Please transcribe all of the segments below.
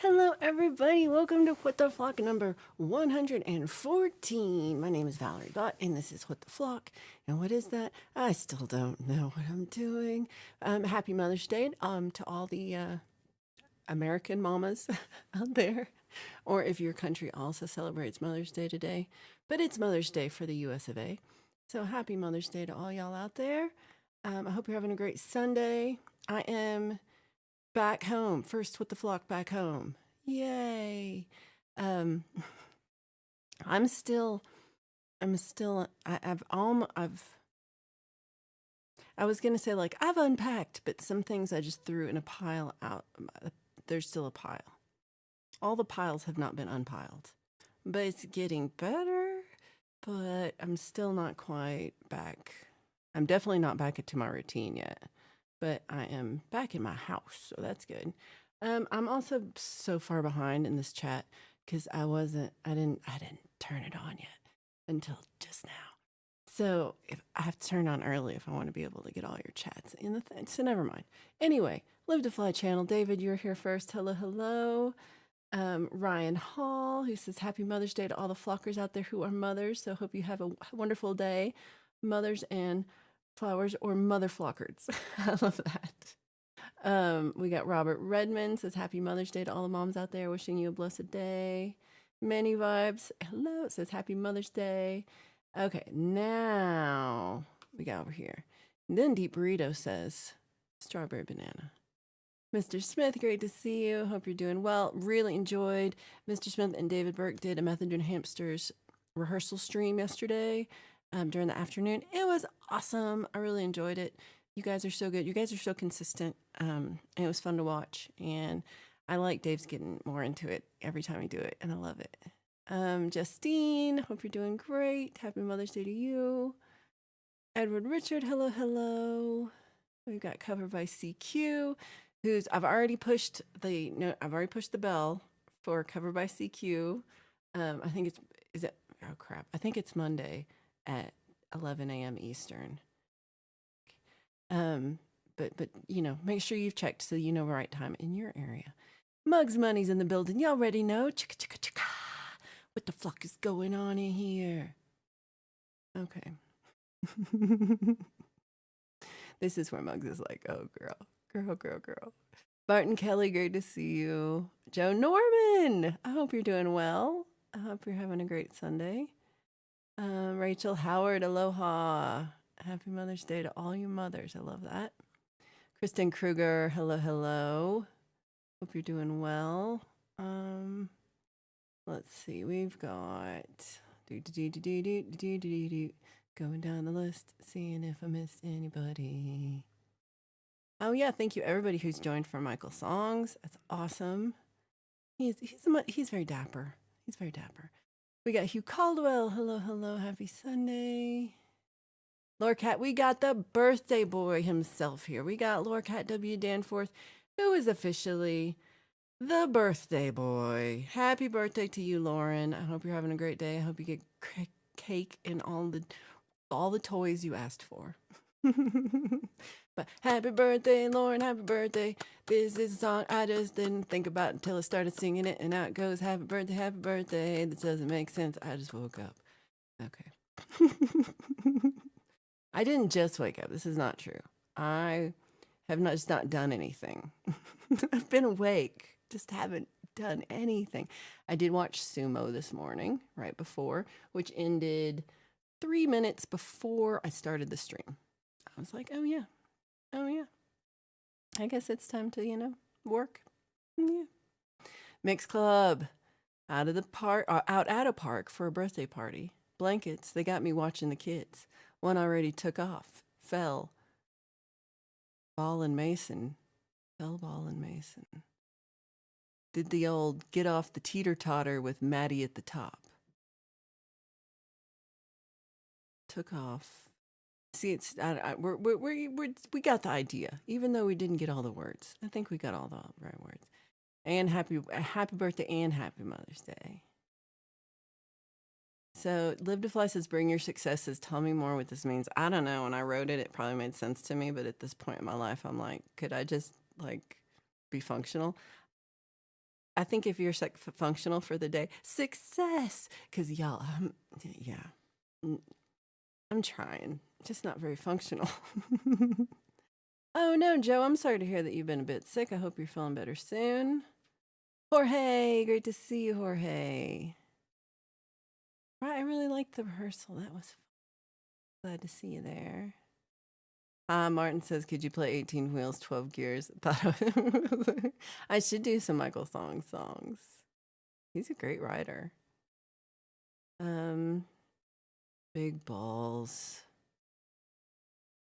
Hello, everybody. Welcome to What the Flock number 114. My name is Valerie Bott, and this is What the Flock. And what is that? I still don't know what I'm doing. Happy Mother's Day to all the American mamas out there, or if your country also celebrates Mother's Day today. But it's Mother's Day for the US of A. So happy Mother's Day to all y'all out there. I hope you're having a great Sunday. I am back home. First with the flock back home. Yay. Um, I'm still, I was going to say like I've unpacked, but some things I just threw in a pile out. There's still a pile. All the piles have not been unpiled, but it's getting better, but I'm still not quite back. I'm definitely not back into my routine yet, but I am back in my house, so that's good. I'm also so far behind in this chat because I didn't turn it on yet until just now. So if I have to turn it on early if I want to be able to get all your chats in the thing. So never mind. Anyway, Live to Fly channel. David, you're here first. Hello, hello. Ryan Hall, who says Happy Mother's Day to all the flockers out there who are mothers. So hope you have a wonderful day, mothers and flowers or mother flockers. I love that. We got Robert Redmond says Happy Mother's Day to all the moms out there. Wishing you a blessed day. Many vibes. Hello. It says Happy Mother's Day. Okay, now we got over here. And then Deep Burrito says strawberry banana. Mr. Smith, great to see you. Hope you're doing well. Really enjoyed Mr. Smith and David Burke did a Method and Hamsters rehearsal stream yesterday during the afternoon. It was awesome. I really enjoyed it. You guys are so good. You guys are so consistent. And it was fun to watch. And I like Dave's getting more into it every time we do it. And I love it. Justine, hope you're doing great. Happy Mother's Day to you. Edward Richard, hello, hello. We've got covered by CQ. I've already pushed the bell for Cover by CQ. I think I think it's Monday at 11 a.m. Eastern. But make sure you've checked so you know the right time in your area. Mugs Money's in the building. Y'all already know. Chicka chicka chicka. What the fuck is going on in here? Okay. This is where Mugs is like, oh girl. Barton Kelly, great to see you. Joe Norman, I hope you're doing well. I hope you're having a great Sunday. Rachel Howard, aloha. Happy Mother's Day to all you mothers. I love that. Kristen Kruger, hello. Hope you're doing well. Let's see, we've got going down the list, seeing if I missed anybody. Oh yeah, thank you everybody who's joined for Michael Songs. That's awesome. He's very dapper. He's very dapper. We got Hugh Caldwell. Hello. Happy Sunday. Lorcat, we got the birthday boy himself here. We got Lorcat W. Danforth, who is officially the birthday boy. Happy birthday to you, Lauren. I hope you're having a great day. I hope you get cake and all the toys you asked for. But happy birthday, Lauren, happy birthday. This is a song I just didn't think about until I started singing it, and now it goes, happy birthday. This doesn't make sense. I just woke up. Okay. I didn't just wake up. This is not true. I have not done anything. I've been awake, just haven't done anything. I did watch sumo this morning, right before, which ended 3 minutes before I started the stream. I was like, oh yeah. I guess it's time to, work. Yeah. Mix Club, out at a park for a birthday party. Blankets, they got me watching the kids. One already took off, fell. Ball and Mason. Did the old get off the teeter-totter with Maddie at the top. Took off. See, it's we got the idea, even though we didn't get all the words. I think we got all the right words. And happy birthday and happy Mother's Day. So Live to Fly says, bring your successes. Tell me more what this means. I don't know. When I wrote it, it probably made sense to me. But at this point in my life, I'm like, could I just be functional? I think if you're functional for the day, success. Because y'all, yeah, I'm trying, just not very functional. Oh no, Joe, I'm sorry to hear that you've been a bit sick. I hope you're feeling better soon. Jorge, great to see you, Jorge. Right, I really liked the rehearsal. That was glad to see you there. Martin says, could you play 18 Wheels, 12 Gears? I should do some Michael Song songs. He's a great writer. Big balls.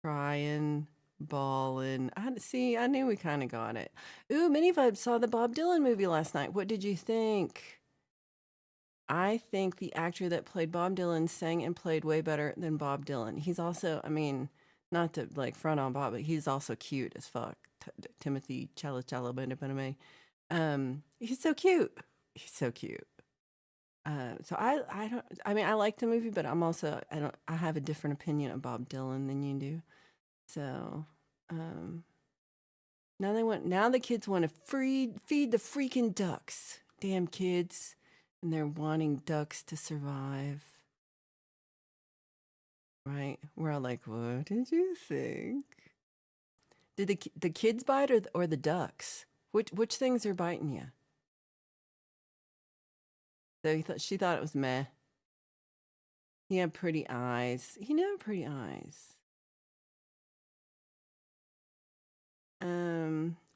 Crying, ballin'. I knew we kind of got it. Ooh, Mini Vibe saw the Bob Dylan movie last night. What did you think? I think the actor that played Bob Dylan sang and played way better than Bob Dylan. He's also, I mean, not to like front on Bob, but he's also cute as fuck. Timothy Chalamet. He's so cute. He's so cute. So I like the movie, but I have a different opinion of Bob Dylan than you do. So, now the kids want to feed the freaking ducks. Damn kids. And they're wanting ducks to survive. Right? We're all like, what did you think? Did the kids bite or the ducks? Which things are biting you? So she thought it was meh. He had pretty eyes. He never had pretty eyes.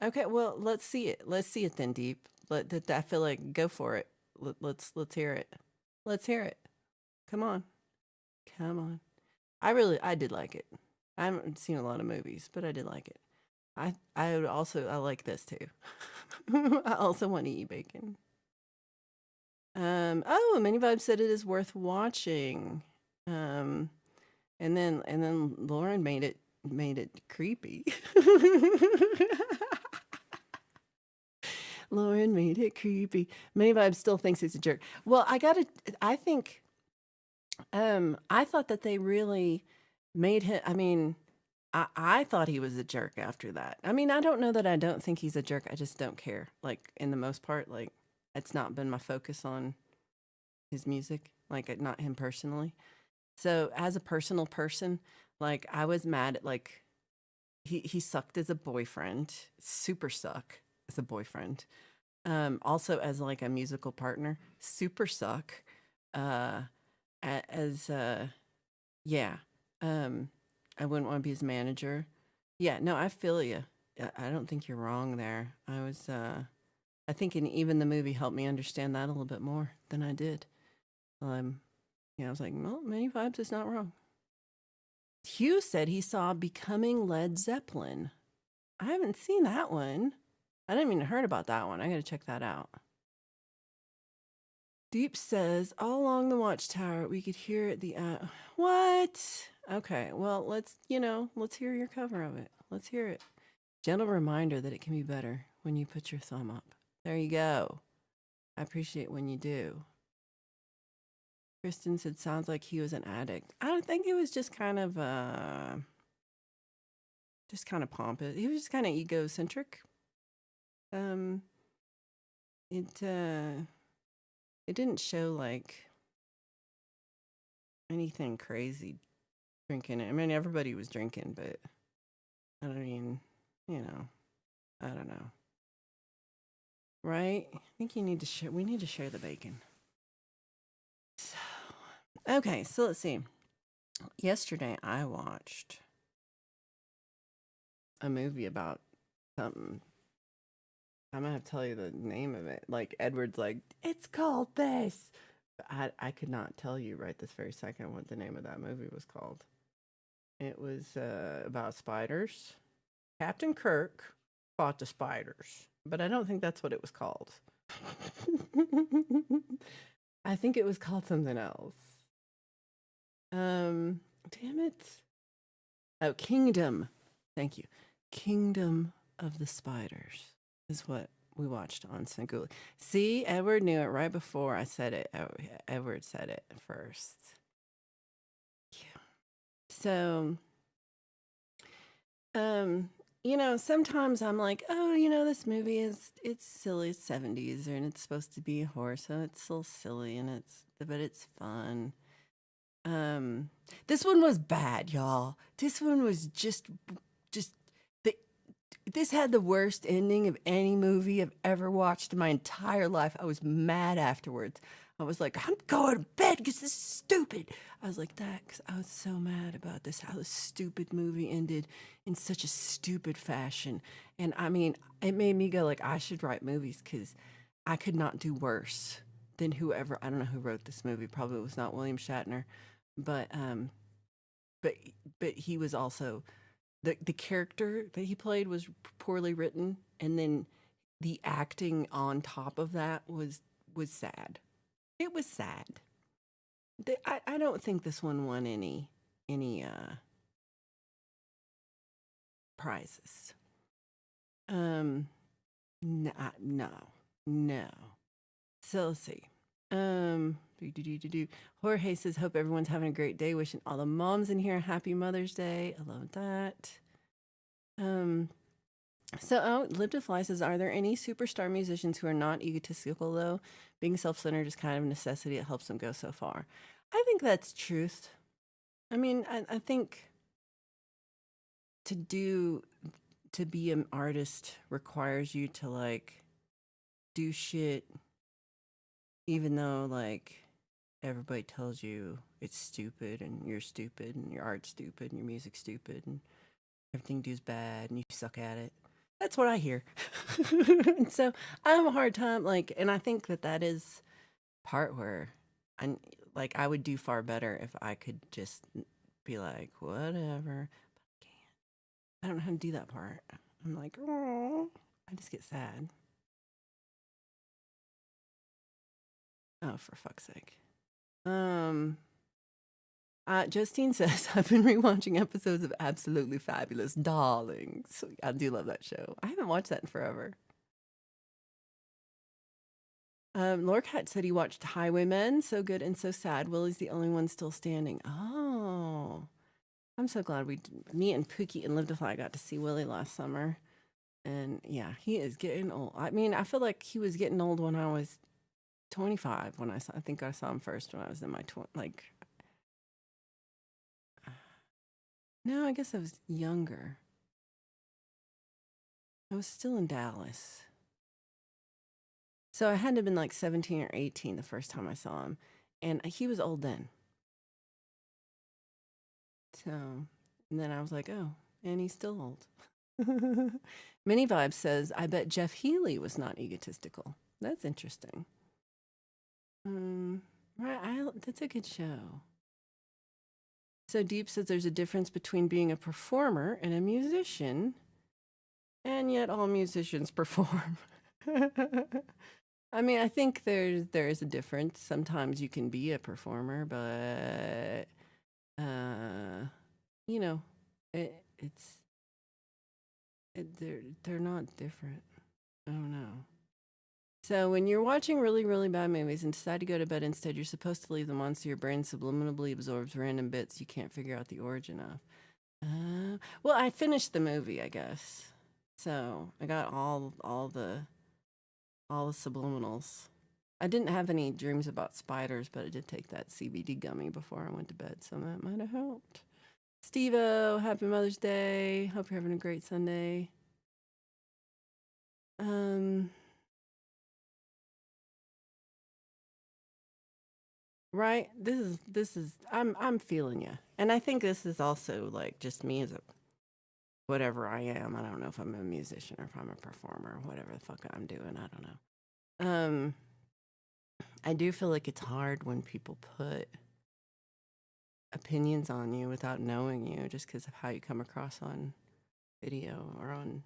Okay, well, let's see it. Let's see it then, Deep. I feel like go for it. Let's hear it. Let's hear it. Come on. I did like it. I haven't seen a lot of movies, but I did like it. I like this too. I also want to eat bacon. Many Vibe said it is worth watching. And then Lauren made it creepy. Lauren made it creepy. Many Vibe still thinks he's a jerk. Well, I thought that they really made him, I thought he was a jerk after that. I mean, I don't know that I don't think he's a jerk. I just don't care. Like, in the most part, like, it's not been my focus on his music, like, not him personally. So, as a personal person, like, I was mad at, like, he sucked as a boyfriend, super suck as a boyfriend. Also as, like, a musical partner, super suck. Yeah. I wouldn't want to be his manager. Yeah, no, I feel you. I don't think you're wrong there. I think even the movie helped me understand that a little bit more than I did. I was like, well, Many Vibes is not wrong. Hugh said he saw Becoming Led Zeppelin. I haven't seen that one. I didn't even heard about that one. I gotta check that out. Deep says, all along the watchtower, we could hear what? Okay, well, let's hear your cover of it. Let's hear it. Gentle reminder that it can be better when you put your thumb up. There you go. I appreciate when you do. Kristen said, sounds like he was an addict. I don't think it was just kind of pompous. He was just kind of egocentric. It didn't show like anything crazy drinking. I mean, everybody was drinking, but I don't know. Right? I think we need to share the bacon. So, okay, so let's see. Yesterday I watched a movie about something. I'm gonna have to tell you the name of it. Like Edward's like, it's called this. I could not tell you right this very second what the name of that movie was called. It was about spiders. Captain Kirk fought the spiders, but I don't think that's what it was called. I think it was called something else. Damn it. Oh, Kingdom. Thank you. Kingdom of the Spiders is what we watched on Svengoolie. See, Edward knew it right before I said it. Edward said it first. Yeah. So, sometimes I'm like, oh, this movie it's silly, it's 70s, and it's supposed to be a horror, so it's still silly, but it's fun. Um, this one was bad, y'all. This one was just the this had the worst ending of any movie I've ever watched in my entire life. I was mad afterwards. I was like, I'm going to bed because this is stupid. I was like that because I was so mad about this, how this stupid movie ended in such a stupid fashion. And I mean, it made me go like, I should write movies because I could not do worse than whoever, I don't know who wrote this movie. Probably was not William Shatner, but but but he was also the character that he played was poorly written, and then the acting on top of that was sad. It was sad. I don't think this one won any prizes. Um, no, no. So let's see. Jorge says, "Hope everyone's having a great day. Wishing all the moms in here a happy Mother's Day. I love that." Um, Live to Fly says, "Are there any superstar musicians who are not egotistical though? Being self-centered is kind of a necessity. It helps them go so far." I think that's truth. I mean, I think to do to be an artist requires you to like do shit even though like everybody tells you it's stupid and you're stupid and your art's stupid and your music's stupid and everything you do is bad and you suck at it. That's what I hear. And so I have a hard time like, and I think that is part where I like I would do far better if I could just be like whatever. But I can't. I don't know how to do that part. I'm like, oh, I just get sad. Oh, for fuck's sake. Justine says, I've been rewatching episodes of Absolutely Fabulous Darlings. I do love that show. I haven't watched that in forever. Lorcat said he watched Highwaymen. So good and so sad. Willie's the only one still standing. Oh, I'm so glad me and Pookie and Live to Fly got to see Willie last summer. And yeah, he is getting old. I mean, I feel like he was getting old when I was 25 when I think I saw him first when I was in my like no, I guess I was younger. I was still in Dallas. So I had to have been like 17 or 18 the first time I saw him. And he was old then. So, and then I was like, oh, and he's still old. Mini Vibe says, I bet Jeff Healey was not egotistical. That's interesting. Right, that's a good show. So Deep says there's a difference between being a performer and a musician, and yet all musicians perform. I mean, I think there is a difference. Sometimes you can be a performer, but you know, they're not different. I don't know. So when you're watching really, really bad movies and decide to go to bed instead, you're supposed to leave them on so your brain subliminally absorbs random bits you can't figure out the origin of. Well, I finished the movie, I guess. So I got all the subliminals. I didn't have any dreams about spiders, but I did take that CBD gummy before I went to bed, so that might have helped. Steve-O, happy Mother's Day. Hope you're having a great Sunday. Right? This is I'm feeling you. And I think this is also like just me as a whatever I am. I don't know if I'm a musician or if I'm a performer, whatever the fuck I'm doing. I don't know. I do feel like it's hard when people put opinions on you without knowing you just because of how you come across on video or on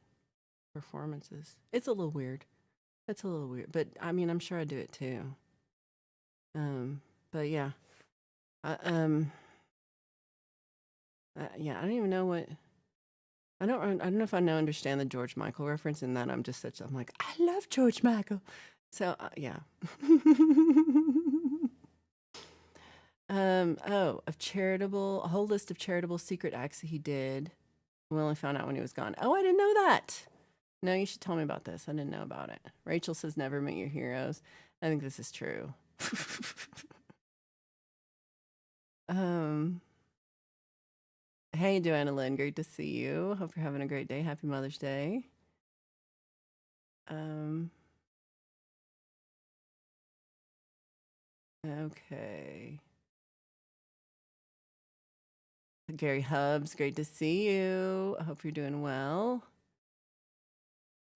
performances. It's a little weird. It's a little weird, but I mean, I'm sure I do it too. But yeah, yeah, I don't even know what. I don't know if I now understand the George Michael reference in that I'm like, I love George Michael. So yeah. A whole list of charitable secret acts that he did. We only found out when he was gone. Oh, I didn't know that. No, you should tell me about this. I didn't know about it. Rachel says never meet your heroes. I think this is true. um, hey, Joanna Lynn, great to see you. Hope you're having a great day. Happy Mother's Day. Okay. Gary Hubbs, great to see you. I hope you're doing well.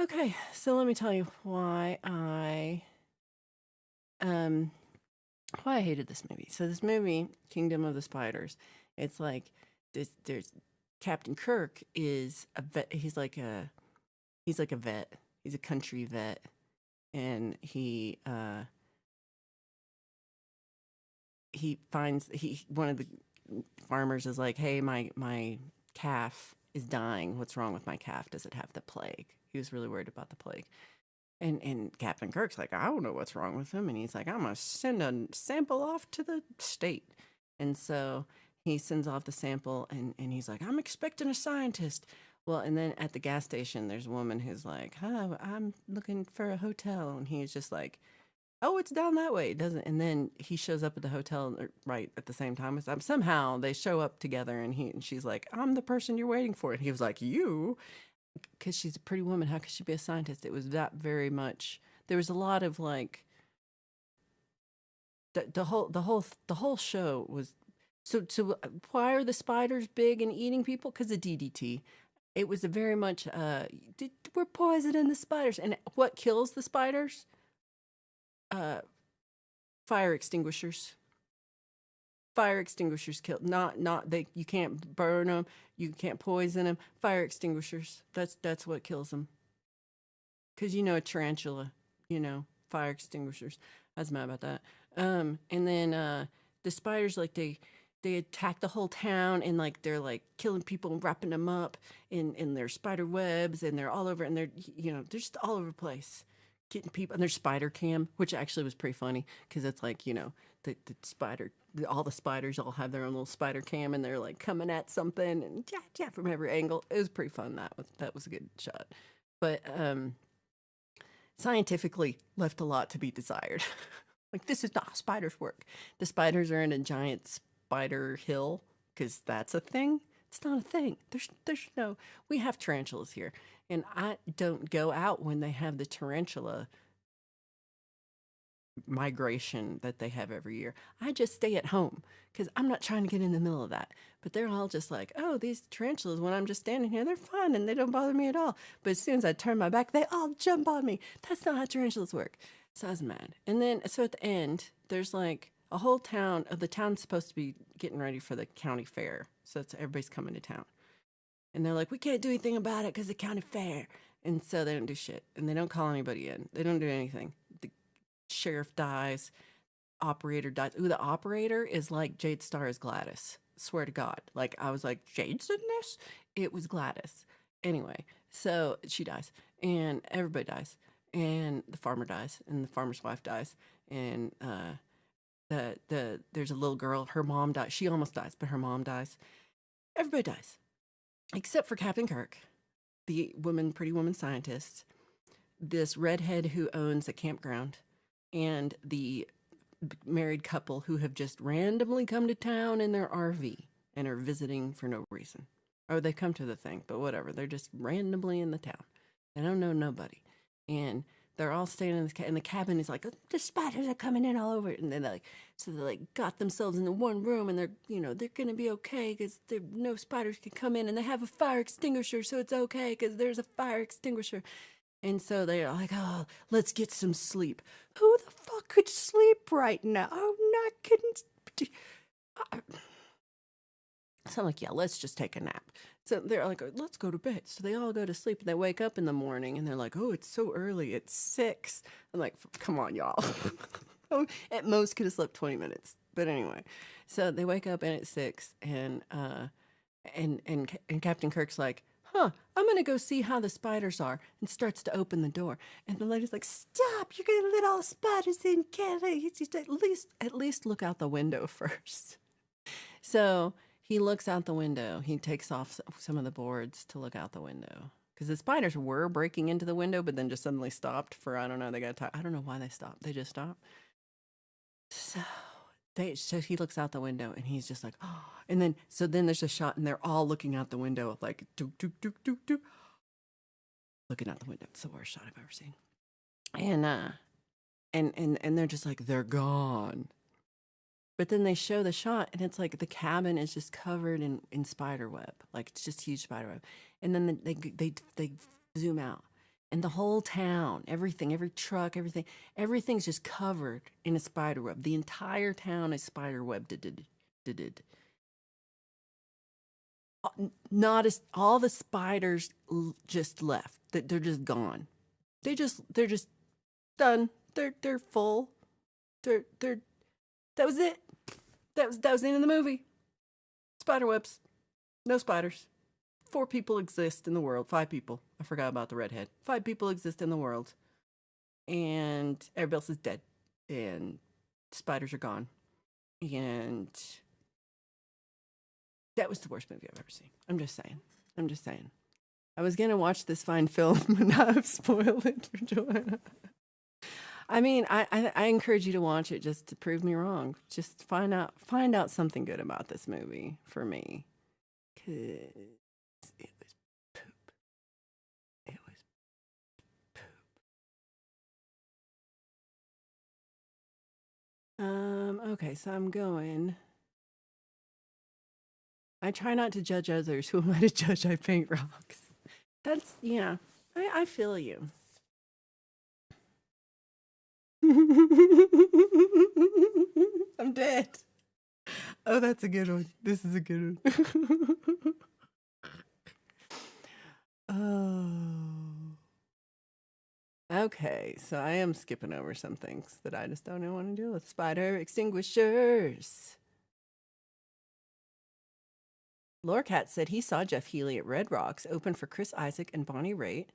Okay, so let me tell you why I hated this movie. So this movie, Kingdom of the Spiders, it's like there's Captain Kirk is a vet. He's like a vet. He's a country vet, and he finds one of the farmers is like, hey, my calf is dying. What's wrong with my calf? Does it have the plague? He was really worried about the plague. And Captain Kirk's like, I don't know what's wrong with him. And he's like, I'm going to send a sample off to the state. And so he sends off the sample, and he's like, I'm expecting a scientist. Well, and then at the gas station, there's a woman who's like, oh, I'm looking for a hotel. And he's just like, oh, it's down that way. It doesn't. And then he shows up at the hotel right at the same time as somehow they show up together, and she's like, I'm the person you're waiting for. And he was like, you? Because she's a pretty woman, how could she be a scientist? It was that very much. There was a lot of like the whole show was so. Why are the spiders big and eating people? Because of DDT. It was a very much we're poisoning the spiders, and what kills the spiders? Fire extinguishers. Fire extinguishers kill. Not they. You can't burn them. You can't poison them. Fire extinguishers. That's what kills them. Because a tarantula. Fire extinguishers. I was mad about that. And then the spiders, like they attack the whole town, and like they're like killing people and wrapping them up in their spider webs, and they're all over, and they're just all over the place getting people. And there's spider cam, which actually was pretty funny because it's like the spider, all the spiders all have their own little spider cam, and they're like coming at something and yeah from every angle. It was pretty fun. That was a good shot, but scientifically left a lot to be desired. Like, this is not how spiders work. The spiders are in a giant spider hill because that's a thing. It's not a thing. There's no. We have tarantulas here, and I don't go out when they have the tarantula migration that they have every year. I just stay at home because I'm not trying to get in the middle of that. But they're all just like, oh, these tarantulas, when I'm just standing here, they're fun and they don't bother me at all. But as soon as I turn my back, they all jump on me. That's not how tarantulas work. So I was mad. And then, so at the end, there's like a whole town. The town's supposed to be getting ready for the county fair. So everybody's coming to town. And they're like, we can't do anything about it because the county fair. And so they don't do shit. And they don't call anybody in. They don't do anything. The sheriff dies. Operator dies. Ooh, the operator is like Jade Starr as Gladys. Swear to God. Like, I was like, Jade's in this? It was Gladys. Anyway, so she dies. And everybody dies. And the farmer dies. And the farmer's wife dies. And there's a little girl. Her mom dies. She almost dies, but her mom dies. Everybody dies. Except for Captain Kirk, the pretty woman scientist, this redhead who owns a campground, and the married couple who have just randomly come to town in their RV and are visiting for no reason. Or they come to the thing, but whatever. They're just randomly in the town. They don't know nobody. And they're all staying in the cabin. Is like, the spiders are coming in all over it. And then they got themselves into one room, and they're going to be okay because no spiders can come in, and they have a fire extinguisher. So it's okay because there's a fire extinguisher. And so they're like, oh, let's get some sleep. Who the fuck could sleep right now? I'm not kidding. So I'm like, yeah, let's just take a nap. So they're like, let's go to bed. So they all go to sleep, and they wake up in the morning, and they're like, oh, it's so early. It's 6. I'm like, come on, y'all. At most could have slept 20 minutes. But anyway, so they wake up, and it's 6, and Captain Kirk's like, I'm going to go see how the spiders are, and starts to open the door. And the lady's like, stop, you're going to let all the spiders in, Kelly. At least look out the window first. So He looks out the window. He takes off some of the boards to look out the window. Because the spiders were breaking into the window, but then just suddenly stopped for, I don't know, they got tired. I don't know why they stopped. They just stopped. So so he looks out the window and he's just like, oh, and then, so then there's a shot and they're all looking out the window, like, dook, dook, dook, dook, dook, looking out the window. It's the worst shot I've ever seen. And they're just like, they're gone. But then they show the shot and it's like the cabin is just covered in spider web. Like it's just huge spider web. And then they zoom out and the whole town, everything, every truck, everything's just covered in a spider web. The entire town is spider web. Not as all the spiders just left. They're just gone. They're just done. They're full. They're that was it. That was the end of the movie. Spider webs. No spiders. 4 people exist in the world. 5 people. I forgot about the redhead. 5 people exist in the world. And everybody else is dead. And spiders are gone. And that was the worst movie I've ever seen. I'm just saying. I was going to watch this fine film, but now I've spoiled it for Joanna. I mean, I encourage you to watch it just to prove me wrong. Just find out something good about this movie for me. 'Cause it was poop. It was poop. Okay, so I'm going. I try not to judge others. Who am I to judge? I paint rocks. That's, yeah, I feel you. I'm dead. Oh, that's a good one. This is a good one. Oh. Okay, so I am skipping over some things that I just don't want to deal with. Spider extinguishers. Lorecat said he saw Jeff Healey at Red Rocks open for Chris Isaak and Bonnie Raitt.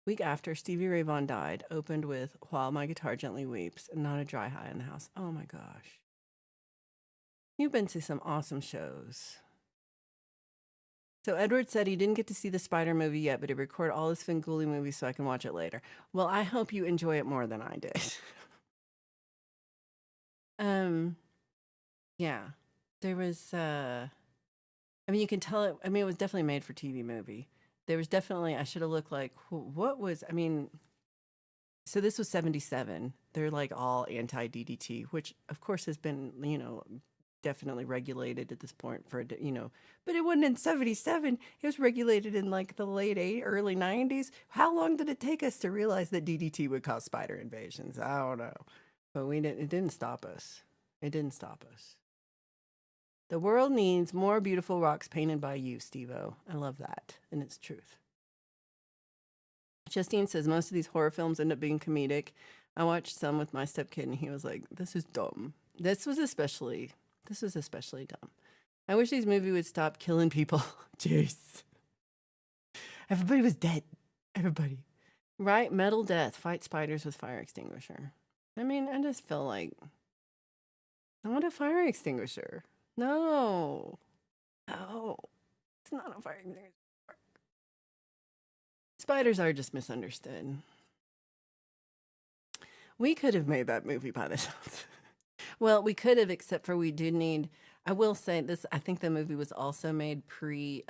Week after Stevie Ray Vaughan died, opened with While My Guitar Gently Weeps and Not a Dry Eye in the House. Oh my gosh. You've been to some awesome shows. So Edward said he didn't get to see the Spider movie yet, but he recorded all his Svengoolie movies so I can watch it later. Well, I hope you enjoy it more than I did. Yeah. There was I mean, you can tell it, I mean, it was definitely made for TV movie. There was definitely, I should have looked like, what was, I mean, so this was 77. They're like all anti-DDT, which of course has been, definitely regulated at this point for, but it wasn't in 77. It was regulated in like the early 90s. How long did it take us to realize that DDT would cause spider invasions? I don't know. But it didn't stop us. It didn't stop us. The world needs more beautiful rocks painted by you, Steve-O. I love that. And it's truth. Justine says most of these horror films end up being comedic. I watched some with my stepkid and he was like, this is dumb. This was especially dumb. I wish these movies would stop killing people. Jeez. Everybody was dead. Everybody. Right? Metal death. Fight spiders with fire extinguisher. I mean, I just feel like, not a fire extinguisher. No. It's not a fire extinguisher. Spiders are just misunderstood. We could have made that movie by this. Well, we could have, except for we do need, I will say this, I think the movie was also made pre,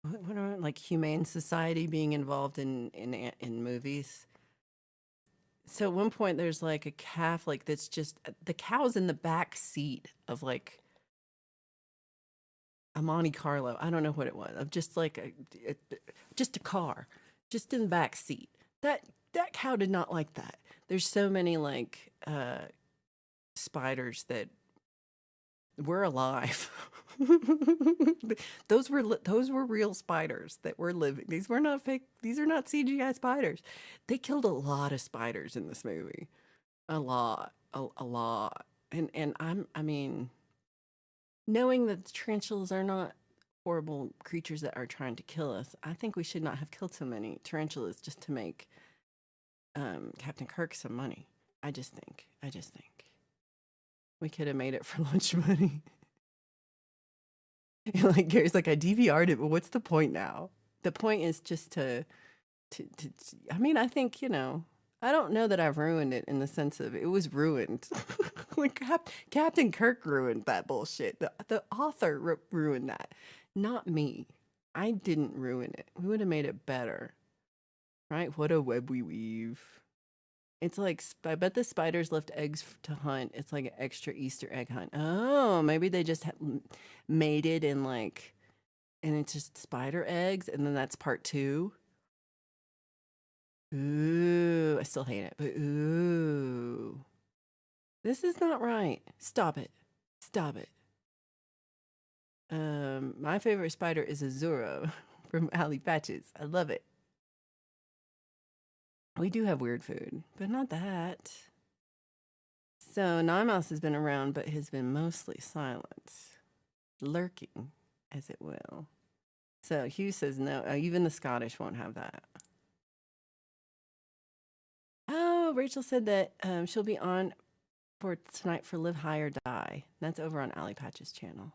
like Humane Society being involved in movies. So at one point there's like a calf, like that's just, the cow's in the back seat of like a Monte Carlo. I don't know what it was. Of just like just a car, just in the back seat. That cow did not like that. There's so many like spiders that were alive. Those were real spiders that were living. These were not fake. These are not CGI spiders. They killed a lot of spiders in this movie. A lot. And I mean, knowing that the tarantulas are not horrible creatures that are trying to kill us, I think we should not have killed so many tarantulas just to make Captain Kirk some money. I just think we could have made it for lunch money. Like Gary's like, I DVR'd it, but what's the point now? The point is just to I mean, I think, I don't know that I've ruined it in the sense of it was ruined. Like Captain Kirk ruined that bullshit. The author ruined that, not me. I didn't ruin it. We would have made it better, right? What a web we weave. It's like I bet the spiders left eggs to hunt. It's like an extra Easter egg hunt. Oh, maybe they just mated and it's just spider eggs, and then that's part two. Ooh, I still hate it, but ooh. This is not right. Stop it. Stop it. My favorite spider is Azura from Alley Patches. I love it. We do have weird food, but not that. So Nymouse has been around, but has been mostly silent, lurking, as it will. So Hugh says no. Even the Scottish won't have that. Oh, Rachel said that she'll be on for tonight for Live High or Die. That's over on Alley Patch's channel.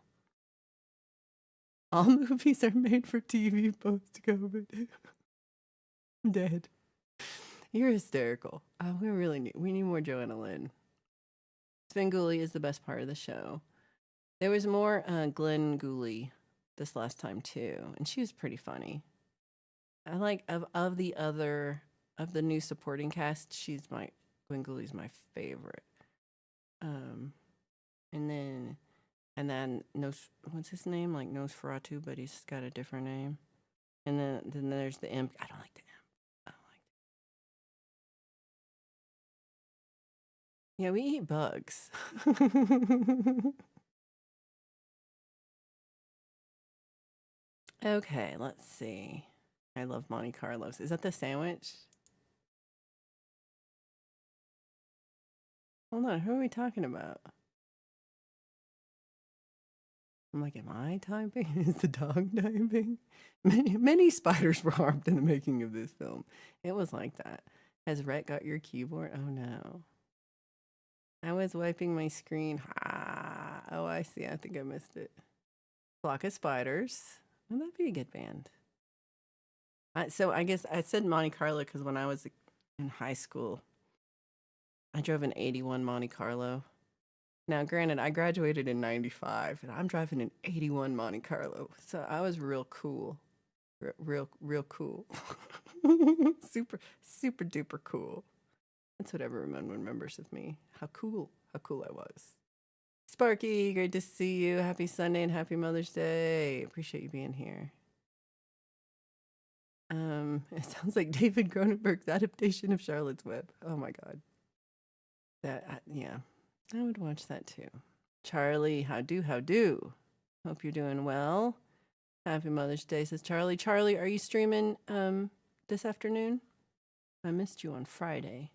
All movies are made for TV post-COVID. I'm dead. You're hysterical. We need more Joanna Lynn. Svengoolie is the best part of the show. There was more Glenn Gooley this last time too, and she was pretty funny. I like of the new supporting cast, Glenn Gooley's my favorite. And then what's his name? Like Nosferatu, but he's got a different name. And then there's the imp. I don't like the imp. I don't like it. Yeah, we eat bugs. Okay, let's see. I love Monte Carlos. Is that the sandwich? Hold on, who are we talking about? I'm like, am I typing? Is the dog typing? Many spiders were harmed in the making of this film. It was like that. Has Rhett got your keyboard? Oh no. I was wiping my screen. Oh, I see. I think I missed it. Flock of Spiders. Well, that'd be a good band. So I guess I said Monte Carlo because when I was in high school, I drove an 81 Monte Carlo. Now, granted, I graduated in 95, and I'm driving an 81 Monte Carlo. So I was real cool. Real cool. Super duper cool. That's what everyone remembers of me. How cool I was. Sparky, great to see you. Happy Sunday and happy Mother's Day. Appreciate you being here. It sounds like David Cronenberg's adaptation of Charlotte's Web. Oh my God. Yeah, I would watch that too. Charlie, how do? Hope you're doing well. Happy Mother's Day, says Charlie. Charlie, are you streaming this afternoon? I missed you on Friday.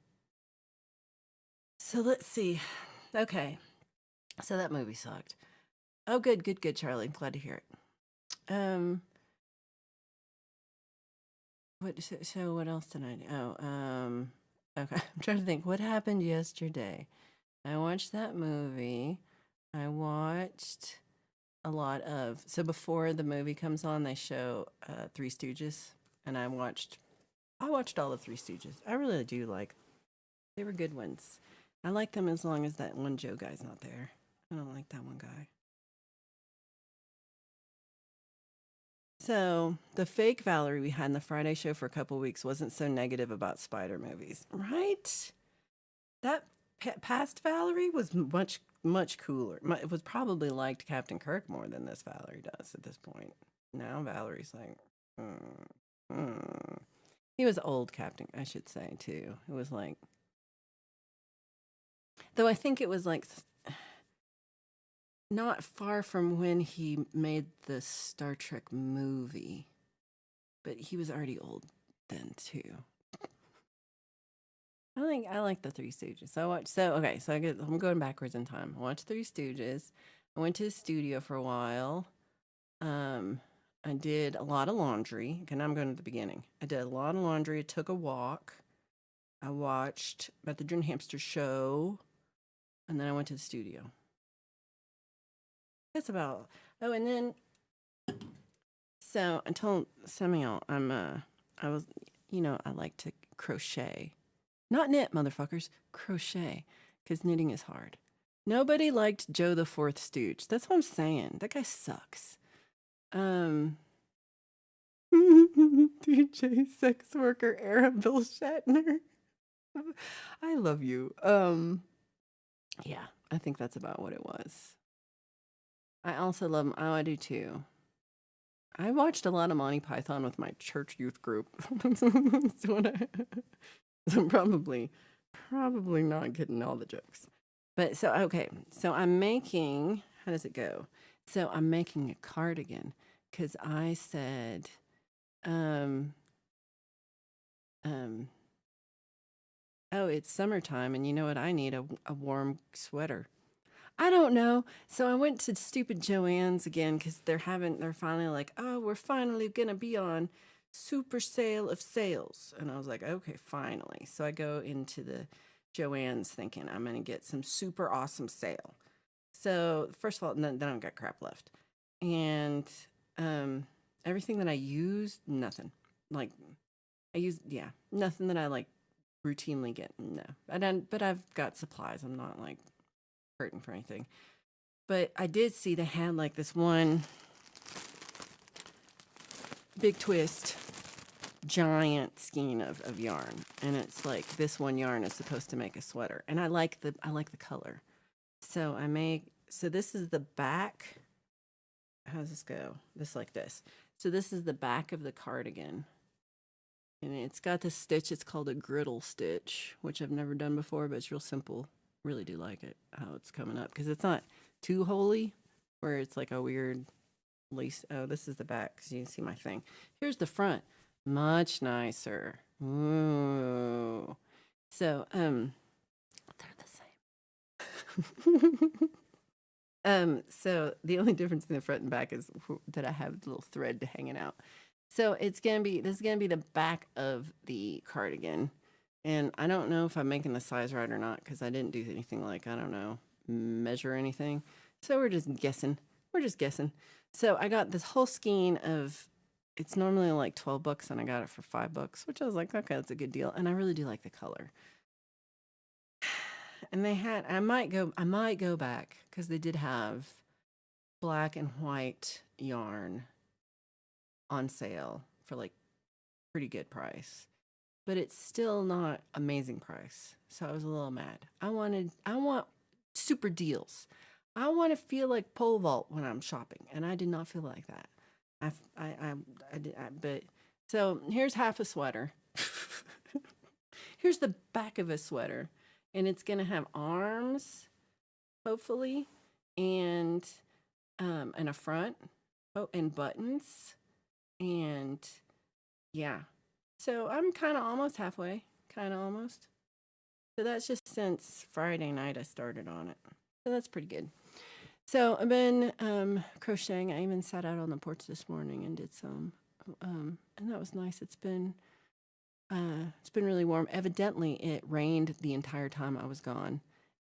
So let's see. Okay. So that movie sucked. Oh, good, Charlie. I'm glad to hear it. What else did I do? Okay. I'm trying to think what happened yesterday. I watched that movie. I watched a lot of, so before the movie comes on, they show Three Stooges, and I watched all the Three Stooges. I really do they were good ones. I like them as long as that one Joe guy's not there. I don't like that one guy. So the fake Valerie we had in the Friday show for a couple weeks wasn't so negative about spider movies, right? That past Valerie was much cooler. It was probably liked Captain Kirk more than this Valerie does at this point. Now Valerie's like, He was old Captain, I should say, too. It was like, though I think it was like not far from when he made the Star Trek movie, but he was already old then too. I like the Three Stooges. I'm going backwards in time. I watched Three Stooges. I went to the studio for a while. I did a lot of laundry. Okay, now I'm going to the beginning. I did a lot of laundry. I took a walk. I watched Method and Hamster Show, and then I went to the studio. That's about. Oh, and then So I told Samuel I was, I like to crochet. Not knit, motherfuckers. Crochet. Because knitting is hard. Nobody liked Joe the Fourth Stooge. That's what I'm saying. That guy sucks. DJ sex worker era Bill Shatner. I love you. Yeah, I think that's about what it was. I also love, oh, I do too. I watched a lot of Monty Python with my church youth group. So I'm probably not getting all the jokes. But so, okay. So I'm making, how does it go? So I'm making a cardigan because I said, oh, it's summertime and you know what? I need a warm sweater. I don't know. So I went to stupid Joann's again because they're finally like, oh, we're finally going to be on super sale of sales. And I was like, okay, finally. So I go into the Joann's thinking I'm going to get some super awesome sale. So first of all, then I've got crap left. And everything that I use, nothing. Like nothing that I like routinely get. No. But I've got supplies. I'm not like hurting for anything. But I did see they had like this one big twist giant skein of yarn, and it's like this one yarn is supposed to make a sweater, and I like the color. So this is the back. How does this go? This like this. So this is the back of the cardigan, and it's got this stitch. It's called a griddle stitch, which I've never done before, but it's real simple. Really do like it how it's coming up because it's not too holy where it's like a weird lace. Oh, this is the back because you can see my thing. Here's the front, much nicer. Ooh. So they're the same. So the only difference in the front and back is that I have the little thread hanging out. So this is gonna be the back of the cardigan. And I don't know if I'm making the size right or not because I didn't do anything like, I don't know, measure anything. So we're just guessing. So I got this whole skein of, it's normally like $12 and I got it for $5, which I was like, okay, that's a good deal. And I really do like the color. And I might go back because they did have black and white yarn on sale for like pretty good price. But it's still not amazing price. So I was a little mad. I want super deals. I want to feel like pole vault when I'm shopping, and I did not feel like that. But so here's half a sweater. Here's the back of a sweater, and it's gonna have arms, hopefully, and a front, and buttons, and yeah. So I'm kind of almost halfway, So that's just since Friday night I started on it. So that's pretty good. So I've been crocheting. I even sat out on the porch this morning and did some, and that was nice. It's been really warm. Evidently, it rained the entire time I was gone,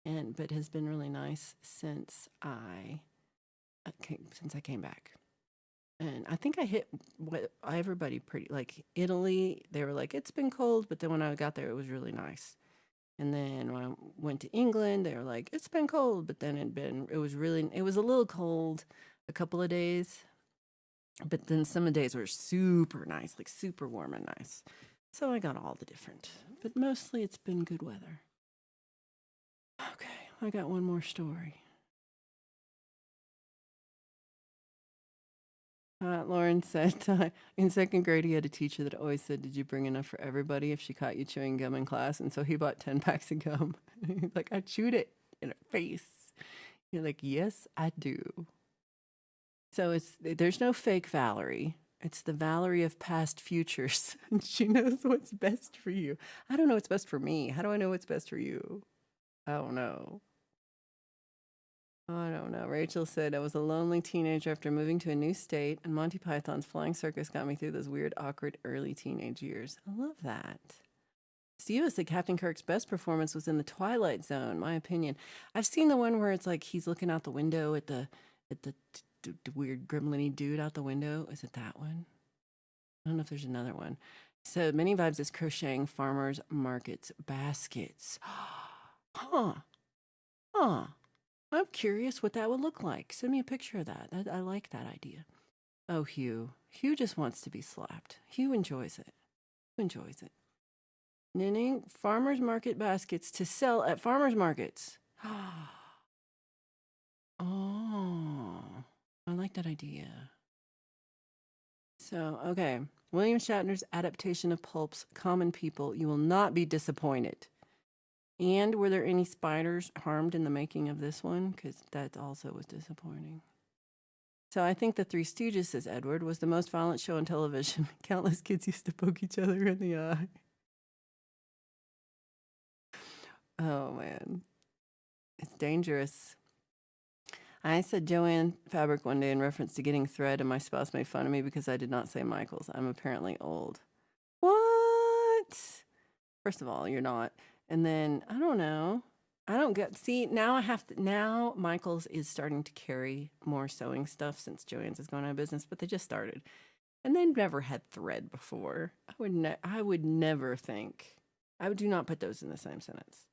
but has been really nice since I came back. And I think I hit what everybody pretty, like Italy, they were like, it's been cold, but then when I got there, it was really nice. And then when I went to England, they were like, it's been cold, but then it was a little cold a couple of days, but then some of the days were super nice, like super warm and nice. So I got all the different, but mostly it's been good weather. Okay, I got one more story. Lauren said in second grade he had a teacher that always said, did you bring enough for everybody if she caught you chewing gum in class? And so he bought 10 packs of gum. He's like, I chewed it in her face. You're like, yes, I do. So there's no fake Valerie. It's the Valerie of past futures. And she knows what's best for you. I don't know what's best for me. How do I know what's best for you? I don't know. I don't know. Rachel said, I was a lonely teenager after moving to a new state, and Monty Python's Flying Circus got me through those weird, awkward early teenage years. I love that. Steve said Captain Kirk's best performance was in The Twilight Zone, my opinion. I've seen the one where it's like he's looking out the window at the weird gremlin-y dude out the window. Is it that one? I don't know if there's another one. So Many Vibes is crocheting farmers markets baskets. Huh. Huh. I'm curious what that would look like. Send me a picture of that. I like that idea. Oh, Hugh. Hugh just wants to be slapped. Hugh enjoys it. Enjoys it. Knitting farmers market baskets to sell at farmers markets. Oh, I like that idea. So, okay. William Shatner's adaptation of Pulp's Common People. You will not be disappointed. And were there any spiders harmed in the making of this one? Because that also was disappointing. So I think The Three Stooges, says Edward, was the most violent show on television. Countless kids used to poke each other in the eye. Oh, man. It's dangerous. I said Joanne Fabric one day in reference to getting thread, and my spouse made fun of me because I did not say Michaels. I'm apparently old. What? First of all, you're not. And then, I don't know. I don't get, see, now I have to, now Michaels is starting to carry more sewing stuff since Joann's is going out of business, but they just started. And they've never had thread before. I would never think, I do not put those in the same sentence.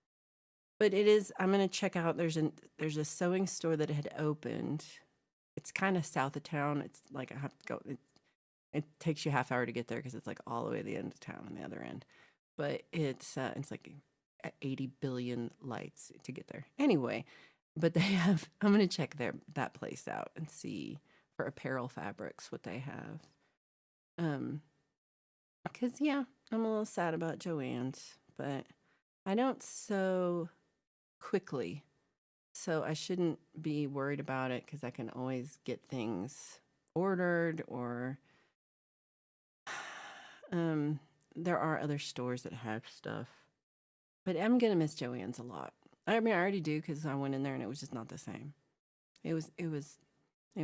But it is, I'm going to check out, there's a sewing store that had opened. It's kind of south of town. It's like I have to go, it takes you half hour to get there because it's like all the way to the end of town on the other end. But it's like 80 billion lights to get there. Anyway, but they have, I'm going to check that place out and see for apparel fabrics what they have. Because, yeah, I'm a little sad about Joann's, but I don't sew quickly, so I shouldn't be worried about it because I can always get things ordered, or there are other stores that have stuff. But I'm gonna miss Joann's a lot. I mean, I already do because I went in there and it was just not the same. It was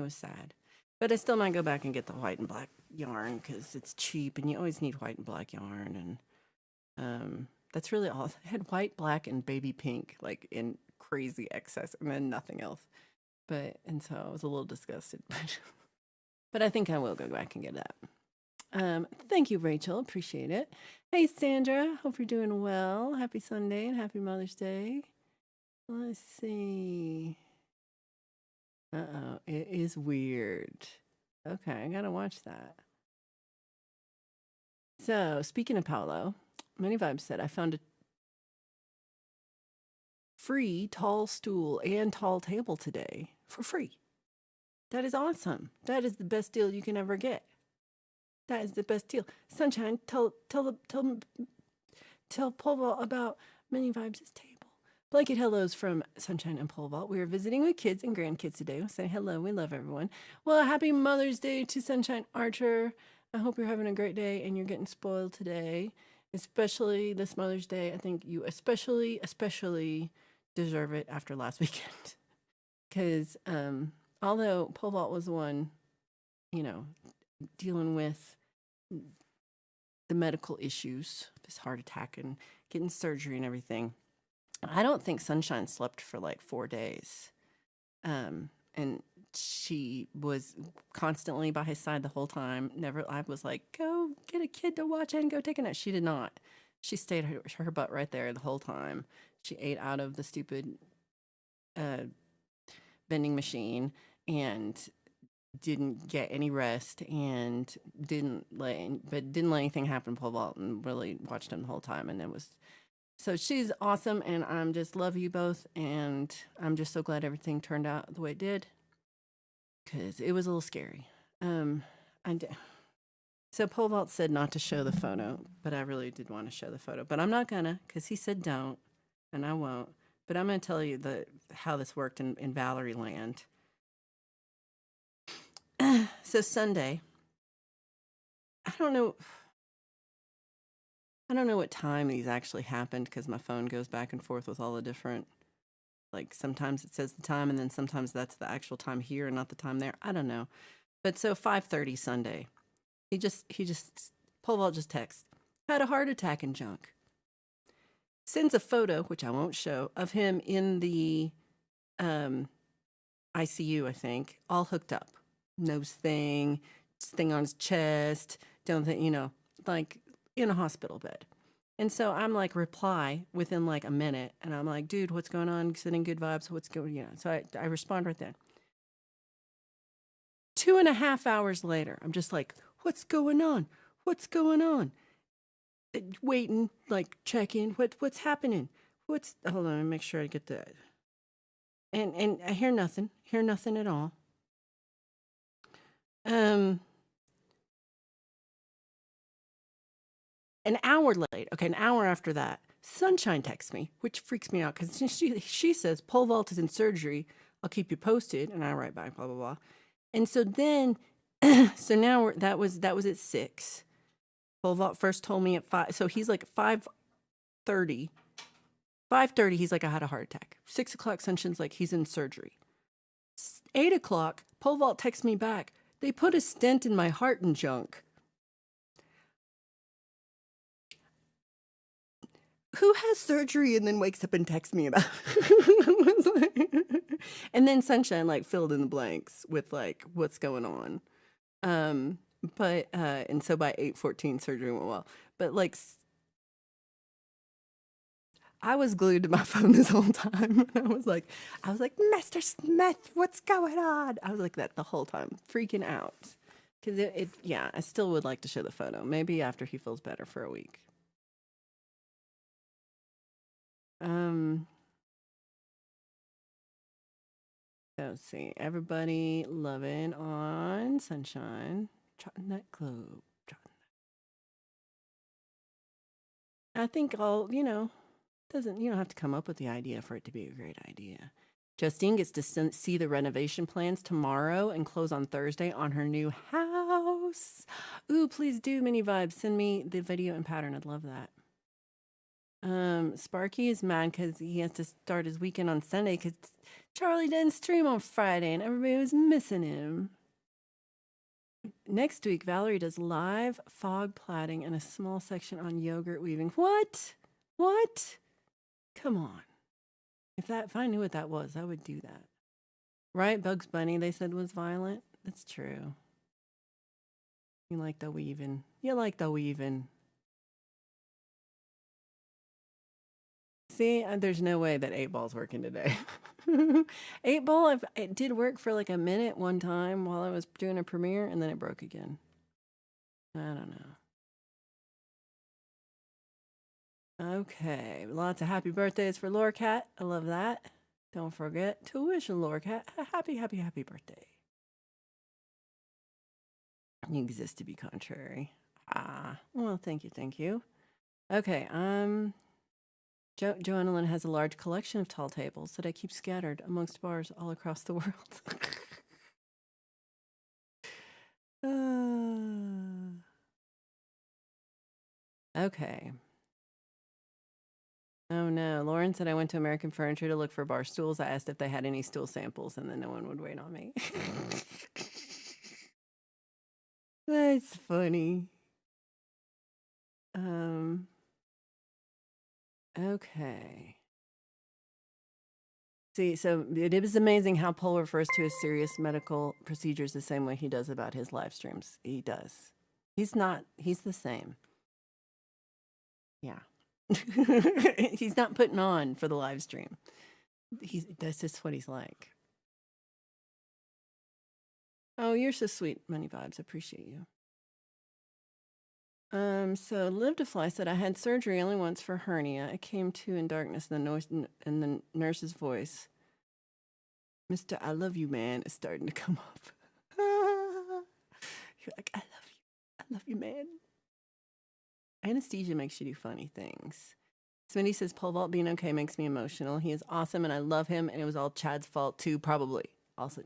sad. But I still might go back and get the white and black yarn because it's cheap, and you always need white and black yarn. And that's really all. I had white, black, and baby pink, like in crazy excess, and then nothing else. And so I was a little disgusted, but I think I will go back and get that. Thank you, Rachel. Appreciate it. Hey, Sandra. Hope you're doing well. Happy Sunday and happy Mother's Day. Let's see. Uh-oh. It is weird. Okay, I gotta watch that. So, speaking of Paolo, Many Vibes said, I found a free tall stool and tall table today for free. That is awesome. That is the best deal you can ever get. That is the best deal. Sunshine, tell Pole Vault about Many Vibes' table. Blanket hellos from Sunshine and Pole Vault. We are visiting with kids and grandkids today. We'll say hello. We love everyone. Well, happy Mother's Day to Sunshine Archer. I hope you're having a great day and you're getting spoiled today, especially this Mother's Day. I think you especially deserve it after last weekend. Because although Pole Vault was the one, dealing with the medical issues, this heart attack and getting surgery and everything, I don't think Sunshine slept for like 4 days. And she was constantly by his side the whole time. I was like, go get a kid to watch and go take a nap. She did not. She stayed her butt right there the whole time. She ate out of the stupid vending machine and didn't get any rest and didn't let anything happen to Pole Vault, and really watched him the whole time. And so she's awesome, and I'm just love you both, and I'm just so glad everything turned out the way it did, because it was a little scary. So Pole Vault said not to show the photo, but I really did want to show the photo, but I'm not gonna, because he said don't, and I won't. But I'm gonna tell you how this worked in Valerie land. So Sunday, I don't know what time these actually happened, because my phone goes back and forth with all the different, like sometimes it says the time and then sometimes that's the actual time here and not the time there. I don't know. But so 5:30 Sunday, Pole Vault just texts, had a heart attack and junk. Sends a photo, which I won't show, of him in the ICU, I think, all hooked up. Nose thing on his chest, don't think, like in a hospital bed. And so I'm like, reply within like a minute. And I'm like, dude, what's going on? Sending good vibes. What's going, So I respond right then. 2.5 hours later, I'm just like, what's going on? What's going on? Waiting, like checking. What's happening? Hold on, let me make sure I get that. And I hear nothing at all. An hour after that, Sunshine texts me, which freaks me out because she says pole vault is in surgery. I'll keep you posted, and I write back blah blah blah. And so then, so now that was at 6. Pole vault first told me at 5. So he's like 5:30. 5:30, he's like, I had a heart attack. 6 o'clock, Sunshine's like, he's in surgery. 8 o'clock, pole vault texts me back. They put a stent in my heart and junk. Who has surgery and then wakes up and texts me about it? And then Sunshine like filled in the blanks with like what's going on. But and so by 8:14 surgery went well. But like I was glued to my phone this whole time. I was like, Mr. Smith, what's going on? I was like that the whole time, freaking out. Because I still would like to show the photo. Maybe after he feels better for a week. Let's see. Everybody loving on Sunshine. Trotting that globe. I think you don't have to come up with the idea for it to be a great idea. Justine gets to see the renovation plans tomorrow and close on Thursday on her new house. Ooh, please do, Mini Vibes. Send me the video and pattern. I'd love that. Sparky is mad because he has to start his weekend on Sunday because Charlie didn't stream on Friday and everybody was missing him. Next week, Valerie does live fog plaiting and a small section on yogurt weaving. What? Come on. If I knew what that was, I would do that. Right? Bugs Bunny, they said, was violent. That's true. You like the weaving. See, there's no way that 8-Ball's working today. 8-Ball, it did work for like a minute one time while I was doing a premiere, and then it broke again. I don't know. Okay, lots of happy birthdays for Lorecat. I love that. Don't forget to wish Lorecat a happy birthday. You exist to be contrary. Well, thank you. Okay, Joanna Lynn has a large collection of tall tables that I keep scattered amongst bars all across the world. Okay. Oh no, Lauren said I went to American Furniture to look for bar stools. I asked if they had any stool samples and then no one would wait on me. That's funny. Okay. See, so it is amazing how Paul refers to his serious medical procedures the same way he does about his live streams. He does. He's the same. Yeah. He's not putting on for the live stream. That's just what he's like. Oh, you're so sweet, Money Vibes. I appreciate you. So Live to Fly said I had surgery only once for hernia. I came to in darkness and the nurse's voice. Mr. I love you, man, is starting to come up. You're like, I love you, man. Anesthesia makes you do funny things. Smitty says pole vault being okay makes me emotional. He is awesome and I love him, and it was all Chad's fault too, probably. Also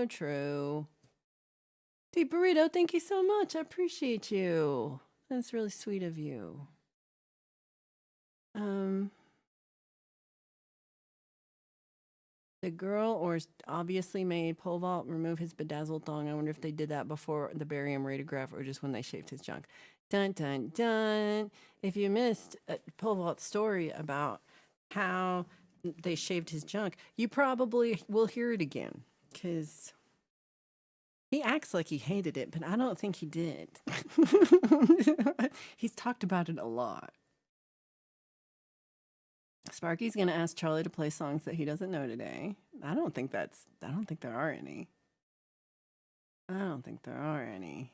true. Deep Burrito, thank you so much. I appreciate you. That's really sweet of you. The girl obviously made pole vault remove his bedazzled thong. I wonder if they did that before the barium radiograph or just when they shaved his junk. Dun, dun, dun. If you missed pole vault's story about how they shaved his junk, you probably will hear it again because he acts like he hated it, but I don't think he did. He's talked about it a lot. Sparky's gonna ask Charlie to play songs that he doesn't know today. I don't think there are any. I don't think there are any.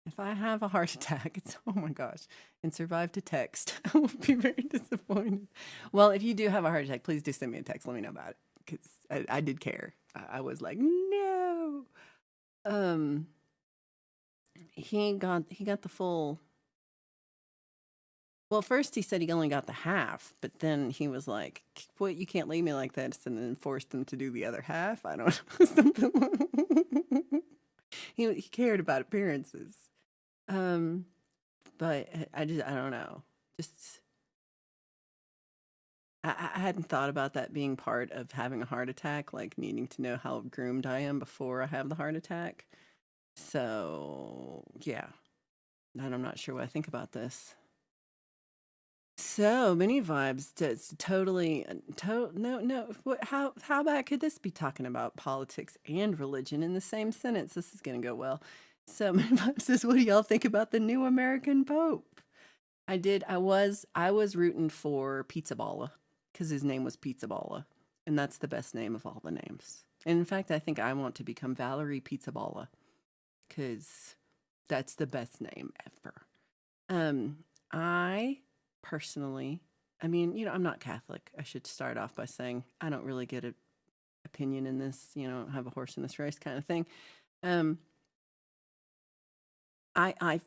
If I have a heart attack, it's oh my gosh, and survive to text, I will be very disappointed. Well, if you do have a heart attack, please do send me a text. Let me know about it because I did care. I was like, no. He got the full. Well, first he said he only got the half, but then he was like, "What? You can't leave me like this," and then forced him to do the other half. I don't know something. He cared about appearances. But I don't know. Just I hadn't thought about that being part of having a heart attack, like needing to know how groomed I am before I have the heart attack. So yeah, and I'm not sure what I think about this. So many vibes. It's totally no. How bad could this be talking about politics and religion in the same sentence? This is gonna go well. So many vibes says, "What do y'all think about the new American Pope?" I was rooting for Pizza Balla because his name was Pizza Balla, and that's the best name of all the names. And in fact, I think I want to become Valerie Pizza Balla because that's the best name ever. I personally, I mean, I'm not Catholic. I should start off by saying I don't really get an opinion in this, have a horse in this race kind of thing. I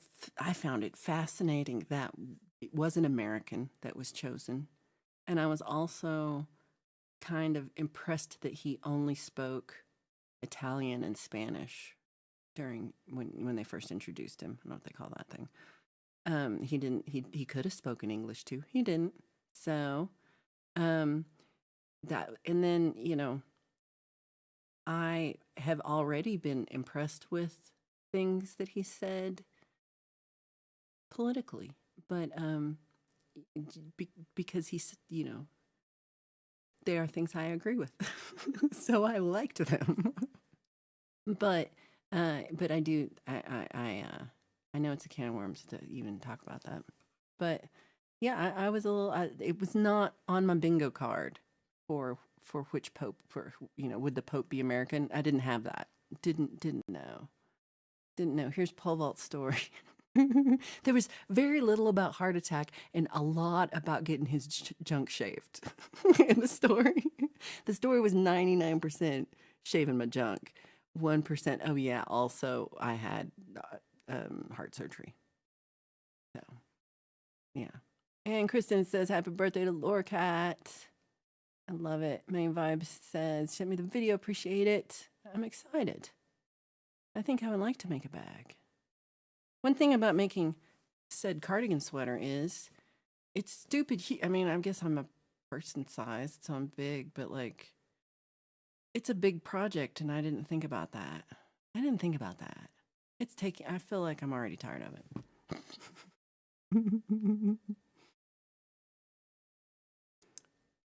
found it fascinating that it was an American that was chosen. And I was also kind of impressed that he only spoke Italian and Spanish during when they first introduced him. I don't know what they call that thing. He could have spoken English too. He didn't. So that, and then, I have already been impressed with things that he said politically, but because he's, they are things I agree with. So I liked them. But I do I know it's a can of worms to even talk about that. But yeah, I was a little it was not on my bingo card for which pope, would the pope be American? I didn't have that. Didn't know. Here's Paul Vault's story. There was very little about heart attack and a lot about getting his junk shaved in the story. The story was 99% shaving my junk. 1%, oh yeah, also I had heart surgery. So, yeah. And Kristen says, happy birthday to Lorecat. I love it. Main Vibes says, send me the video, appreciate it. I'm excited. I think I would like to make a bag. One thing about making said cardigan sweater is it's stupid. I mean, I guess I'm a person sized, so I'm big, but like, it's a big project, and I didn't think about that. It's taking, I feel like I'm already tired of it.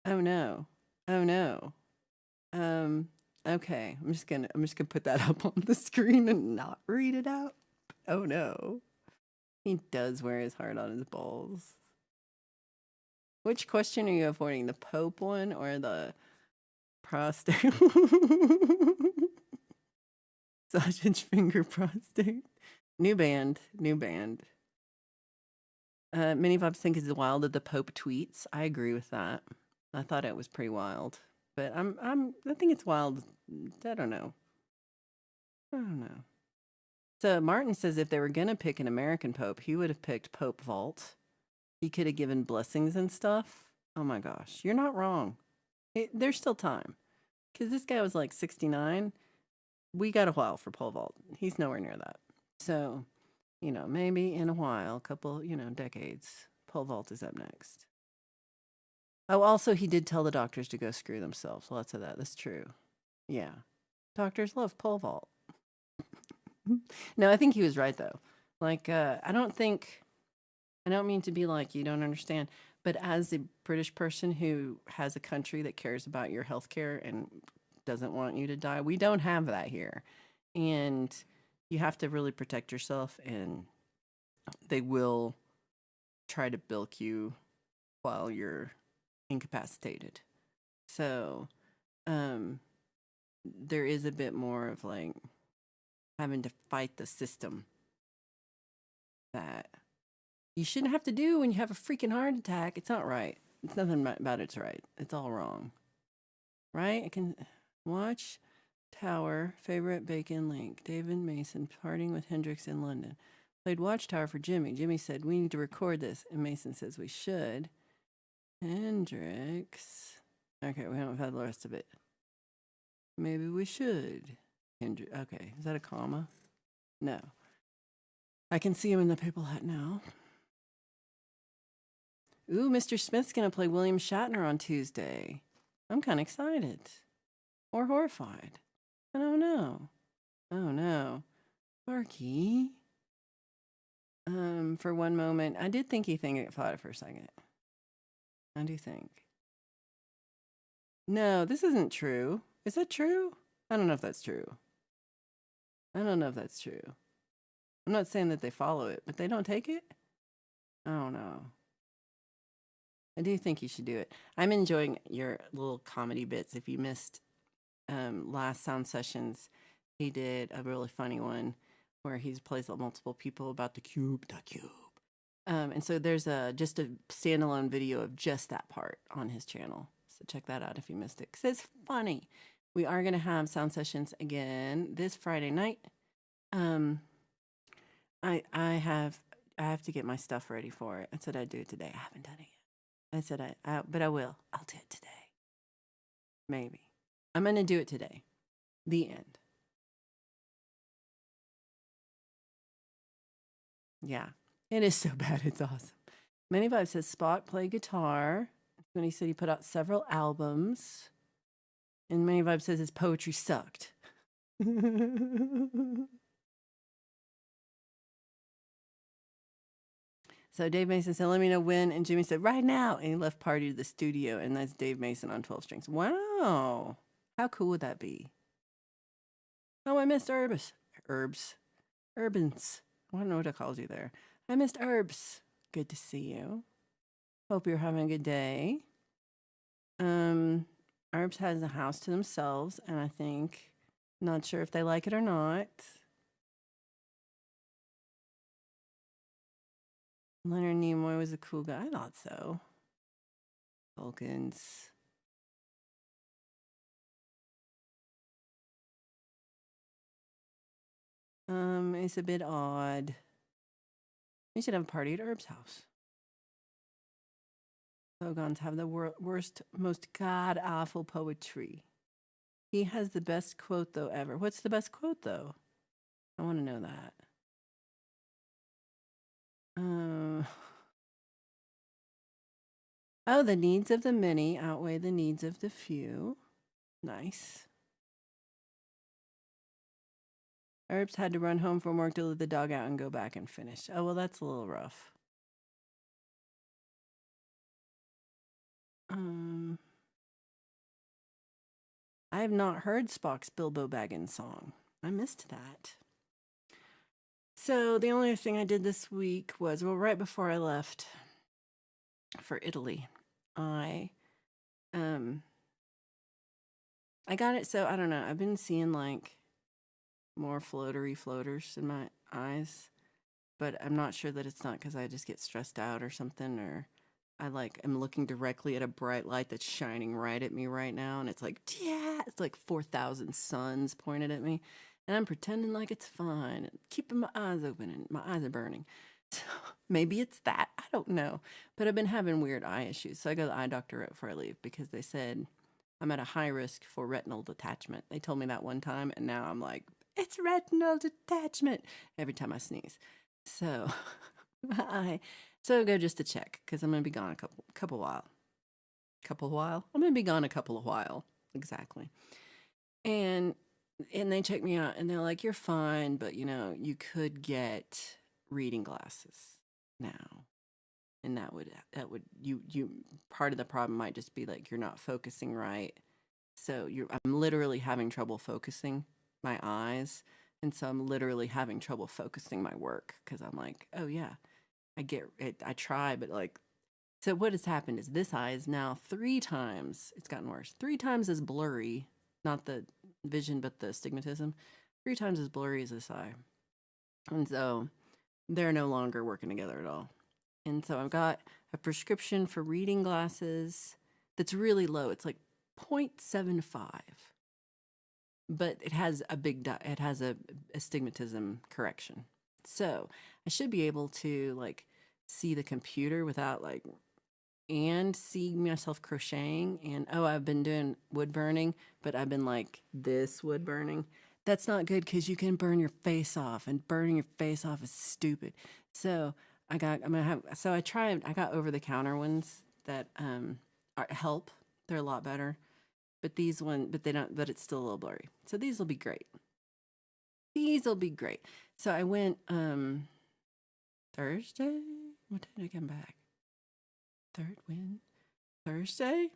Oh no. Okay, I'm just gonna put that up on the screen and not read it out. Oh no. He does wear his heart on his balls. Which question are you avoiding? The Pope one or the prostate? Sausage finger prostate. New band. Many vibes think it's wild that the Pope tweets. I agree with that. I thought it was pretty wild. But I think it's wild. I don't know. So Martin says if they were going to pick an American Pope, he would have picked Pope Vault. He could have given blessings and stuff. Oh my gosh, you're not wrong. There's still time. Because this guy was like 69. We got a while for Pole Vault. He's nowhere near that. So, maybe in a while, a couple, decades, Pole Vault is up next. Oh, also, he did tell the doctors to go screw themselves. Lots of that. That's true. Yeah. Doctors love Pole Vault. No, I think he was right, though. Like, I don't mean to be like, you don't understand, But as a British person who has a country that cares about your health care and doesn't want you to die, we don't have that here. And you have to really protect yourself, and they will try to bilk you while you're incapacitated. So, there is a bit more of like having to fight the system that you shouldn't have to do when you have a freaking heart attack. It's not right. It's nothing about it's right. It's all wrong. Right? I can watch Tower, favorite Bacon link. David Mason partying with Hendrix in London. Played Watchtower for Jimmy. Jimmy said, we need to record this. And Mason says, we should. Hendrix. Okay, we haven't had the rest of it. Maybe we should. Okay, is that a comma? No. I can see him in the purple hat now. Ooh, Mr. Smith's going to play William Shatner on Tuesday. I'm kind of excited. Or horrified. I don't know. Oh, no. Sparky. For one moment, I did think he thought it for a second. I do think. No, this isn't true. Is that true? I don't know if that's true. I don't know if that's true. I'm not saying that they follow it, but they don't take it? I don't know. I do think you should do it. I'm enjoying your little comedy bits. If you missed last sound sessions, he did a really funny one where he plays multiple people about the cube. And so there's just a standalone video of just that part on his channel. So check that out if you missed it, because it's funny. We are going to have sound sessions again this Friday night. I have to get my stuff ready for it. I said I'd do it today. I haven't done it yet. I said but I will. I'll do it today. Maybe. I'm going to do it today. The end. Yeah. It is so bad. It's awesome. Many Vibe says Spock played guitar. When he said he put out several albums. And Many Vibe says his poetry sucked. So Dave Mason said, let me know when. And Jimmy said, right now. And he left party to the studio. And that's Dave Mason on 12 strings. Wow. How cool would that be? Oh, I missed Urbans. I don't know what I called you there. I missed Herbs. Good to see you. Hope you're having a good day. Herbs has a house to themselves. And I think, not sure if they like it or not. Leonard Nimoy was a cool guy. I thought so. Vulcans. It's a bit odd. We should have a party at Herb's house. Bogans have the worst, most god-awful poetry. He has the best quote, though, ever. What's the best quote, though? I want to know that. Oh, the needs of the many outweigh the needs of the few. Nice. Herbs had to run home from work to let the dog out and go back and finish. Oh, well, that's a little rough. I have not heard Spock's Bilbo Baggins song. I missed that. So the only thing I did this week was, well, right before I left for Italy, I got it. So I don't know. I've been seeing like more floaters in my eyes, but I'm not sure that it's not because I just get stressed out or something, or I am looking directly at a bright light that's shining right at me right now, and it's like, yeah, it's like 4,000 suns pointed at me, and I'm pretending like it's fine, and keeping my eyes open, and my eyes are burning. So maybe it's that. I don't know. But I've been having weird eye issues, so I go to the eye doctor right before I leave because they said I'm at a high risk for retinal detachment. They told me that one time, and now I'm like, it's retinal detachment every time I sneeze. So So go just to check because I'm going to be gone a couple while. I'm going to be gone a couple of while. Exactly. And they check me out and they're like, you're fine, but you could get reading glasses now. and that would you part of the problem might just be like you're not focusing right. So I'm literally having trouble focusing my eyes, and so I'm literally having trouble focusing my work because I'm like, oh yeah, I get it. I try, but like, so what has happened is this eye is now 3 times. It's gotten worse. 3 times as blurry, not the vision, but the astigmatism. 3 times as blurry as this eye, and so they're no longer working together at all. And so I've got a prescription for reading glasses that's really low. It's like 0.75, but it has it has a astigmatism correction. So I should be able to like see the computer without like, and see myself crocheting. And oh, I've been doing wood burning, but I've been like this wood burning. That's not good because you can burn your face off, and burning your face off is stupid. So I'm gonna have, so I got over the counter ones that help. They're a lot better. But but they don't, but it's still a little blurry. So these will be great. These will be great. So I went Thursday. What did I come back? Thursday?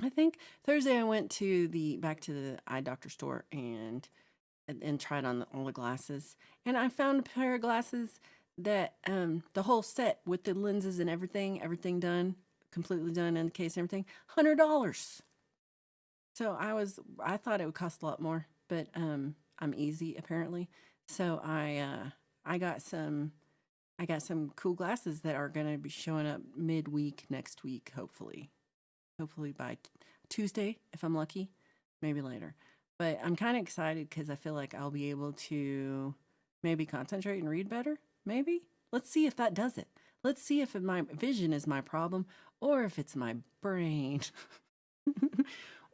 I think Thursday I went to back to the eye doctor store and tried on all the glasses. And I found a pair of glasses that the whole set with the lenses and everything done, completely done in the case and everything, $100. So I thought it would cost a lot more, but I'm easy apparently. So I got some cool glasses that are going to be showing up midweek next week, hopefully by Tuesday if I'm lucky, maybe later. But I'm kind of excited because I feel like I'll be able to maybe concentrate and read better. Maybe. Let's see if that does it. Let's see if my vision is my problem or if it's my brain.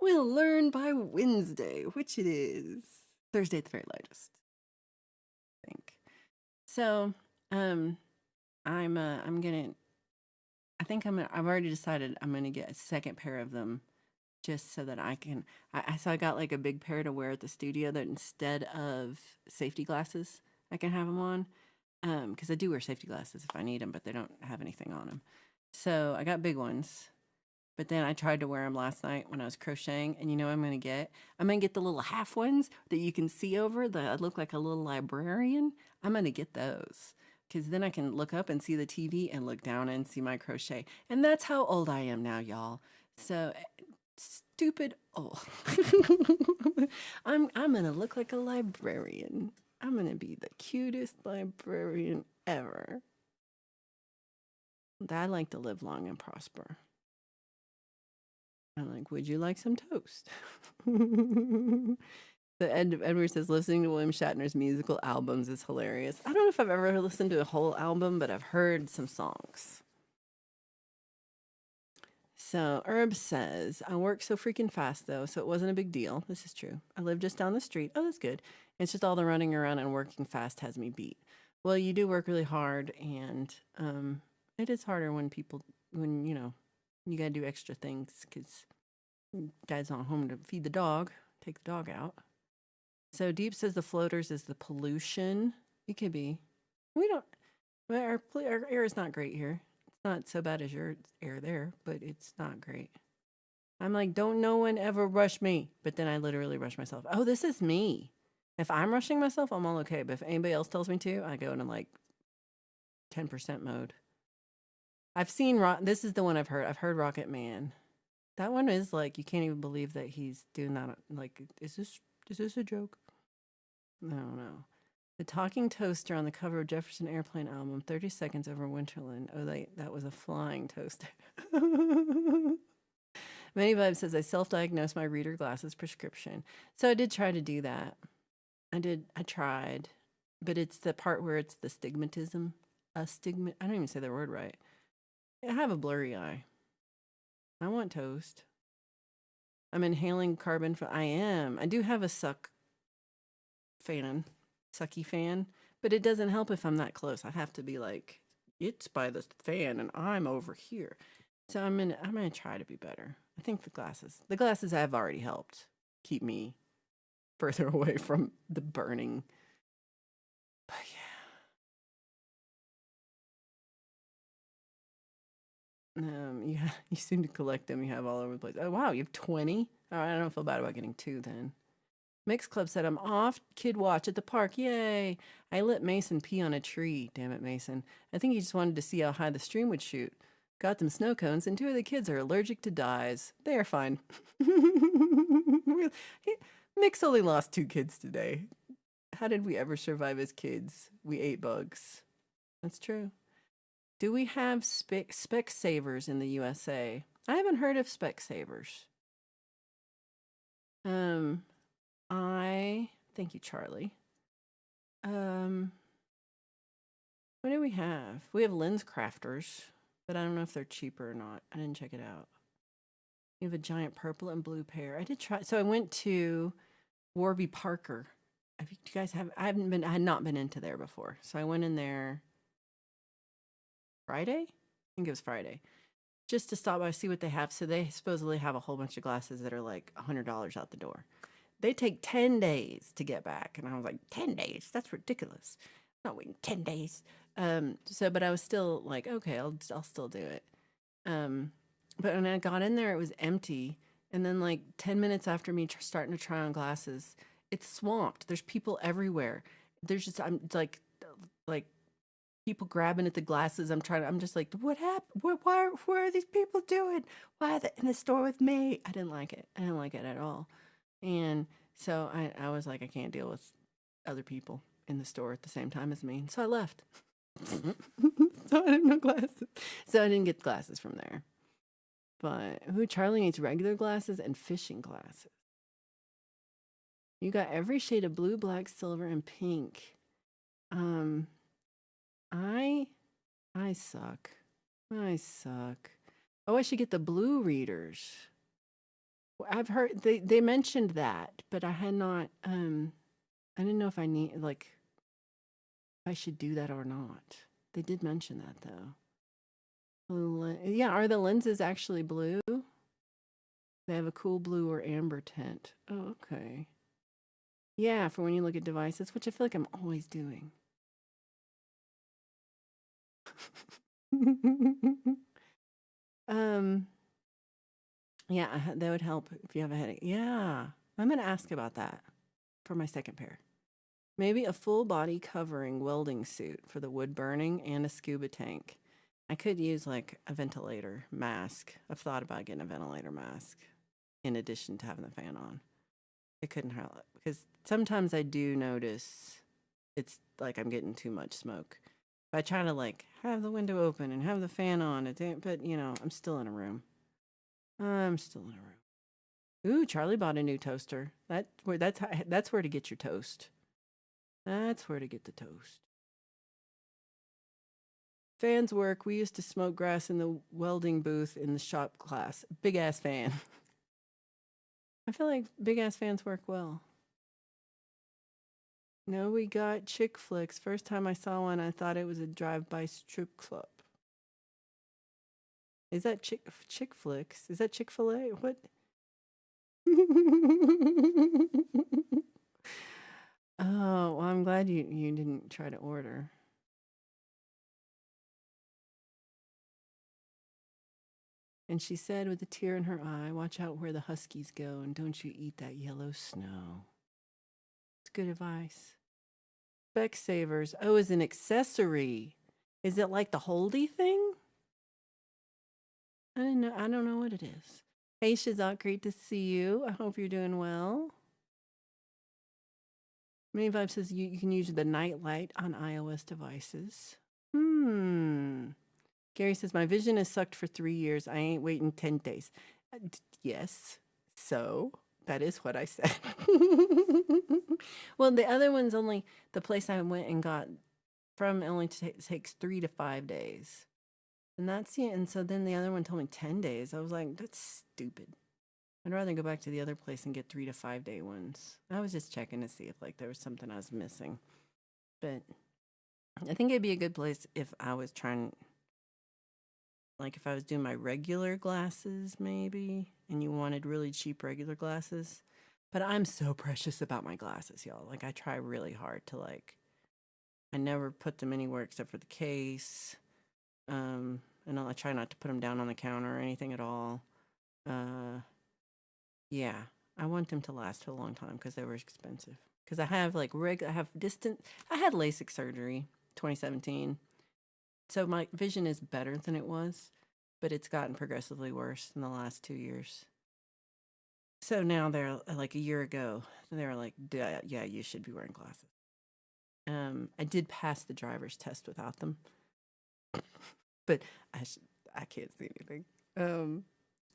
We'll learn by Wednesday, which it is. Thursday at the very latest, I think. So, I've already decided I'm gonna get a second pair of them just so that I can, so I got like a big pair to wear at the studio that instead of safety glasses, I can have them on. Because I do wear safety glasses if I need them, but they don't have anything on them. So I got big ones. But then I tried to wear them last night when I was crocheting, and you know what I'm going to get? I'm going to get the little half ones that you can see over, that I look like a little librarian. I'm going to get those because then I can look up and see the TV and look down and see my crochet. And that's how old I am now, y'all. So stupid old. I'm going to look like a librarian. I'm going to be the cutest librarian ever. I like to live long and prosper. I'm like, would you like some toast? Edward says, listening to William Shatner's musical albums is hilarious. I don't know if I've ever listened to a whole album, but I've heard some songs. So Herb says, I work so freaking fast though, so it wasn't a big deal. This is true. I live just down the street. Oh, that's good. It's just all the running around and working fast has me beat. Well, you do work really hard, and it is harder when you gotta do extra things because dad's not home to feed the dog, take the dog out. So Deep says the floaters is the pollution. It could be. We don't. Our air is not great here. It's not so bad as your air there, but it's not great. I'm like, don't no one ever rush me, but then I literally rush myself. Oh, this is me. If I'm rushing myself, I'm all okay. But if anybody else tells me to, I go into like 10% mode. I've seen this is the one I've heard. I've heard Rocket Man. That one is like, you can't even believe that he's doing that. Like, is this a joke? No. The talking toaster on the cover of Jefferson Airplane album, 30 Seconds Over Winterland. Oh, that was a flying toaster. Many Vibe says, I self-diagnosed my reader glasses prescription. So I did try to do that. I tried. But it's the part where it's the stigmatism. I don't even say the word right. I have a blurry eye. I want toast. I'm inhaling carbon. I am. I do have a sucky fan, but it doesn't help if I'm that close. I have to be like, it's by the fan and I'm over here. So I'm gonna try to be better. I think the glasses have already helped keep me further away from the burning. But yeah. you seem to collect them. You have all over the place. Oh, wow, you have 20? All right, I don't feel bad about getting 2 then. Mix Club said, I'm off kid watch at the park. Yay. I let Mason pee on a tree. Damn it, Mason. I think he just wanted to see how high the stream would shoot. Got them snow cones, and 2 of the kids are allergic to dyes. They are fine. Mix only lost 2 kids today. How did we ever survive as kids? We ate bugs. That's true. Do we have Specsavers in the USA? I haven't heard of Specsavers. Thank you, Charlie. What do we have? We have lens crafters, but I don't know if they're cheaper or not. I didn't check it out. You have a giant purple and blue pair. I did try. So I went to Warby Parker. Do you guys have? I had not been into there before. So I went in there Friday. I think it was Friday, just to stop by, see what they have. So they supposedly have a whole bunch of glasses that are like $100 out the door. They take 10 days to get back. And I was like, 10 days? That's ridiculous. I'm not waiting 10 days. But I was still like, okay, I'll still do it. But when I got in there, it was empty. And then like 10 minutes after me starting to try on glasses, it's swamped. There's people everywhere. I'm like people grabbing at the glasses. I'm just like, what happened? What are these people doing? Why are they in the store with me? I didn't like it. I didn't like it at all. And so I was like, I can't deal with other people in the store at the same time as me. And so I left. So I didn't know glasses. So I didn't get glasses from there. But Charlie needs regular glasses and fishing glasses. You got every shade of blue, black, silver, and pink. I suck. I suck. Oh, I should get the blue readers. I've heard they mentioned that, but I had not. I didn't know if I need if I should do that or not. They did mention that though. Yeah, are the lenses actually blue? They have a cool blue or amber tint. Oh, okay. Yeah, for when you look at devices, which I feel like I'm always doing. Yeah, that would help if you have a headache. Yeah, I'm going to ask about that for my second pair. Maybe a full body covering welding suit for the wood burning and a scuba tank. I could use like a ventilator mask. I've thought about getting a ventilator mask in addition to having the fan on. It couldn't hurt because sometimes I do notice it's like I'm getting too much smoke. If I try to like have the window open and have the fan on, but I'm still in a room. Ooh, Charlie bought a new toaster. That's where to get your toast. That's where to get the toast. Fans work. We used to smoke grass in the welding booth in the shop class. Big ass fan. I feel like big ass fans work well. No, we got chick flicks. First time I saw one, I thought it was a drive-by strip club. Is that chick flicks? Is that Chick-fil-A? What? Oh, well, I'm glad you didn't try to order. And she said with a tear in her eye, watch out where the huskies go and don't you eat that yellow snow. It's good advice. Specsavers. Oh, is an accessory. Is it like the Holdy thing? I don't know what it is. Hey, Shazak, great to see you. I hope you're doing well. Many Vibe says you can use the night light on iOS devices. Gary says, my vision is sucked for 3 years. I ain't waiting 10 days. Yes. So that is what I said. Well, the other one's only the place I went and got from only takes 3 to 5 days. And that's it. And so then the other one told me 10 days. I was like, that's stupid. I'd rather go back to the other place and get 3 to 5 day ones. I was just checking to see if like there was something I was missing. But I think it'd be a good place if I was trying, like if I was doing my regular glasses maybe, and you wanted really cheap regular glasses. But I'm so precious about my glasses, y'all. Like I try really hard to I never put them anywhere except for the case. and I try not to put them down on the counter or anything at all. Yeah, I want them to last for a long time because they were expensive. Because I have like I had LASIK surgery 2017. So my vision is better than it was, but it's gotten progressively worse in the last 2 years. So now they're like a year ago, they were like, yeah, you should be wearing glasses. I did pass the driver's test without them, but I can't see anything.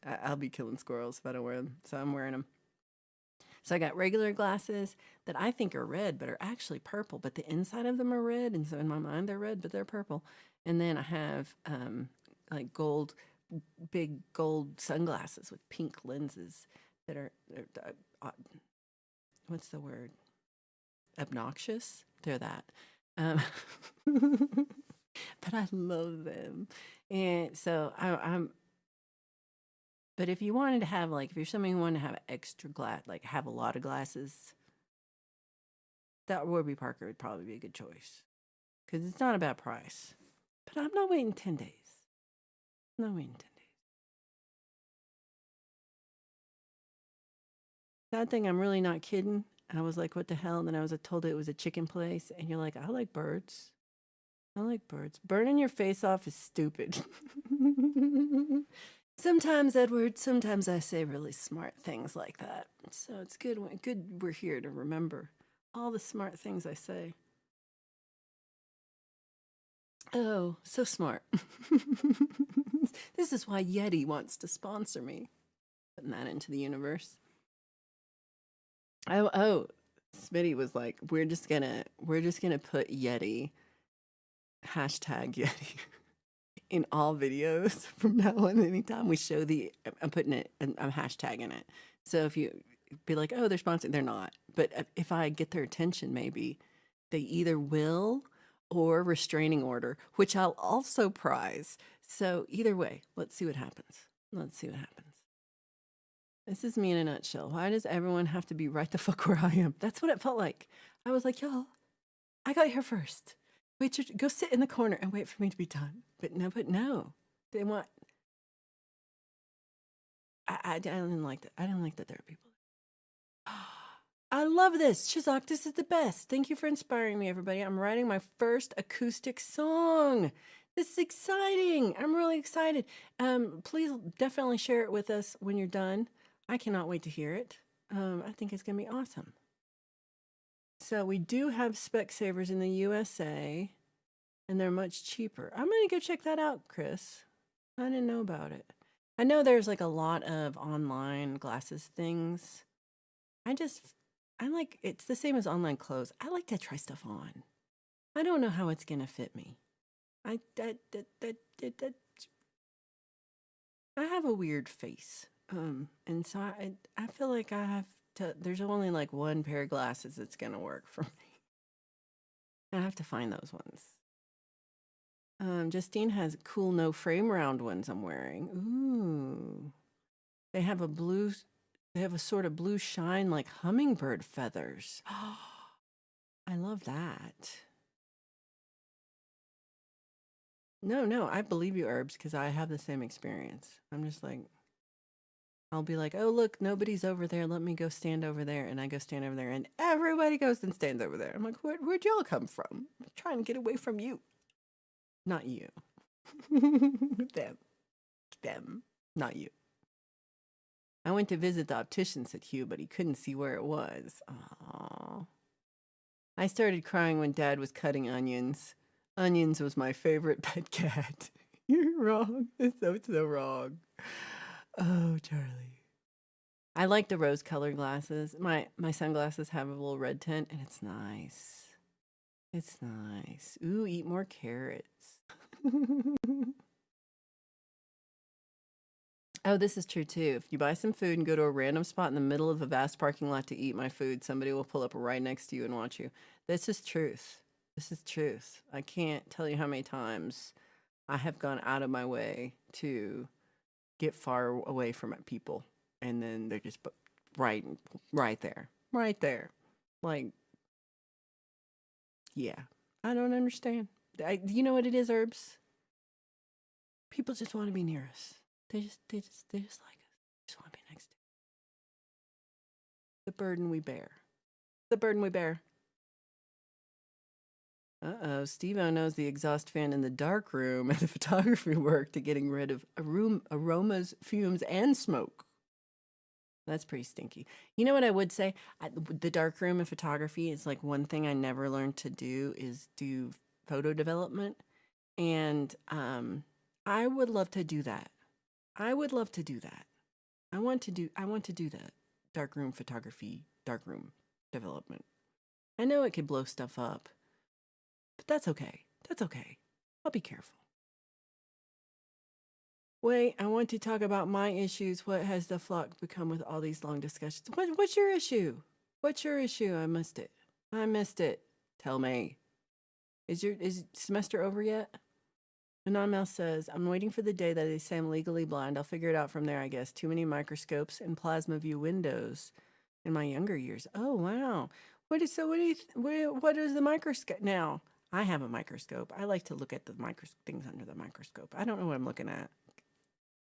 I'll be killing squirrels if I don't wear them, so I'm wearing them. So I got regular glasses that I think are red, but are actually purple. But the inside of them are red, and so in my mind they're red, but they're purple. And then I have like big gold sunglasses with pink lenses that are what's the word? Obnoxious. They're that. Um, but I love them, and so I'm. But if you wanted to have if you're somebody who wanted to have extra glass, like have a lot of glasses, that Warby Parker would probably be a good choice because it's not a bad price. But I'm not waiting 10 days. I'm not waiting 10 days. That thing, I'm really not kidding. I was like, what the hell? And then I was told it was a chicken place. And you're like, I like birds. I like birds. Burning your face off is stupid. Sometimes, Edward, sometimes I say really smart things like that. So it's good we're here to remember all the smart things I say. Oh, so smart. This is why Yeti wants to sponsor me. Putting that into the universe. Oh, Smitty was like, we're just gonna put Yeti, hashtag Yeti, in all videos from now on. Anytime we show I'm putting it and I'm hashtagging it. So if you be like, oh, they're sponsored, they're not. But if I get their attention, maybe they either will or restraining order, which I'll also prize. So either way, let's see what happens. Let's see what happens. This is me in a nutshell. Why does everyone have to be right the fuck where I am? That's what it felt like. I was like, y'all, I got here first. Wait, go sit in the corner and wait for me to be done. But no. They want. I didn't like that. I didn't like that there are people. I love this. Shizak, this is the best. Thank you for inspiring me, everybody. I'm writing my first acoustic song. This is exciting. I'm really excited. Please definitely share it with us when you're done. I cannot wait to hear it. I think it's going to be awesome. So we do have Specsavers in the USA, and they're much cheaper. I'm going to go check that out, Chris. I didn't know about it. I know there's like a lot of online glasses things. I like, it's the same as online clothes. I like to try stuff on. I don't know how it's going to fit me. I have a weird face. And so I feel like I have to, there's only like one pair of glasses that's going to work for me. I have to find those ones. Justine has cool no frame round ones I'm wearing. Ooh. They have a sort of blue shine like hummingbird feathers. I love that. No, I believe you, Herbs, because I have the same experience. I'm just like, I'll be like, oh, look, nobody's over there. Let me go stand over there. And I go stand over there, and everybody goes and stands over there. I'm like, where'd y'all come from? I'm trying to get away from you. Not you. Them. Not you. I went to visit the optician, said Hugh, but he couldn't see where it was. Aww. I started crying when Dad was cutting onions. Onions was my favorite pet cat. You're wrong. It's so wrong. Oh, Charlie. I like the rose-colored glasses. My sunglasses have a little red tint, and it's nice. It's nice. Ooh, eat more carrots. Oh, this is true too. If you buy some food and go to a random spot in the middle of a vast parking lot to eat my food, somebody will pull up right next to you and watch you. This is truth. This is truth. I can't tell you how many times I have gone out of my way to get far away from people, and then they're just right there. Right there. Like, yeah. I don't understand. You know what it is, Herbs? People just want to be near us. They just like us. They just want to be next to us. The burden we bear. The burden we bear. Uh-oh, Steve-O knows the exhaust fan in the dark room at the photography work to getting rid of aromas, fumes, and smoke. That's pretty stinky. You know what I would say? The dark room in photography is like one thing I never learned to do is do photo development. And I would love to do that. I would love to do that. I want to do that. Darkroom photography, darkroom development. I know it could blow stuff up, but that's okay. That's okay. I'll be careful. Wait, I want to talk about my issues. What has the flock become with all these long discussions? What's your issue? What's your issue? I missed it. I missed it. Tell me. Is semester over yet? Anonymous says, I'm waiting for the day that they say I'm legally blind. I'll figure it out from there, I guess. Too many microscopes and plasma view windows in my younger years. Oh, wow. What is the microscope? Now, I have a microscope. I like to look at the things under the microscope. I don't know what I'm looking at.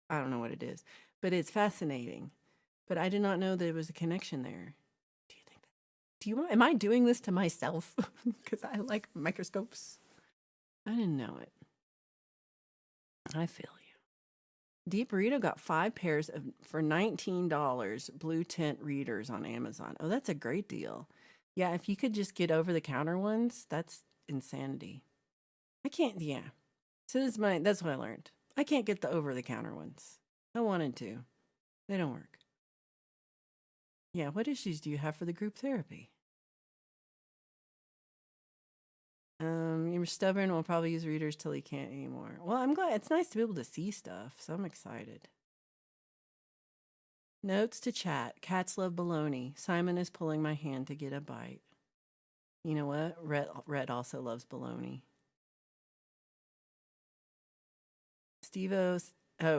I don't know what it is, but it's fascinating. But I did not know there was a connection there. Do you think that? Am I doing this to myself? Because I like microscopes. I didn't know it. I feel you. Deep Burrito got 5 pairs for $19 blue tint readers on Amazon. Oh, that's a great deal. Yeah, if you could just get over the counter ones, that's insanity. I can't, yeah. So that's what I learned. I can't get the over the counter ones. I wanted to. They don't work. Yeah, what issues do you have for the group therapy? You're stubborn. We'll probably use readers till he can't anymore. Well, I'm glad. It's nice to be able to see stuff, so I'm excited. Notes to chat. Cats love bologna. Simon is pulling my hand to get a bite. You know what? Red also loves bologna.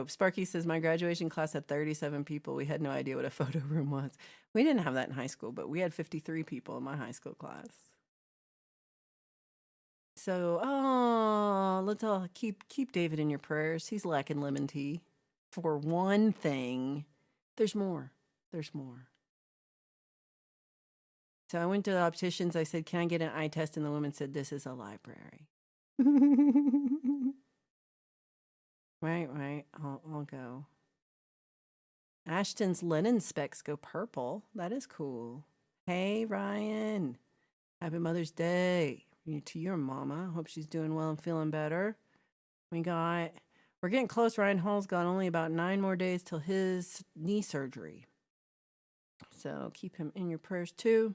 Sparky says, my graduation class had 37 people. We had no idea what a photo room was. We didn't have that in high school, but we had 53 people in my high school class. So, let's all keep David in your prayers. He's lacking lemon tea. For one thing, there's more. There's more. So I went to the opticians. I said, can I get an eye test? And the woman said, this is a library. Right. I'll go. Ashton's linen specs go purple. That is cool. Hey, Ryan. Happy Mother's Day to your mama. Hope she's doing well and feeling better. We're getting close. Ryan Hall's got only about 9 more days till his knee surgery. So keep him in your prayers too.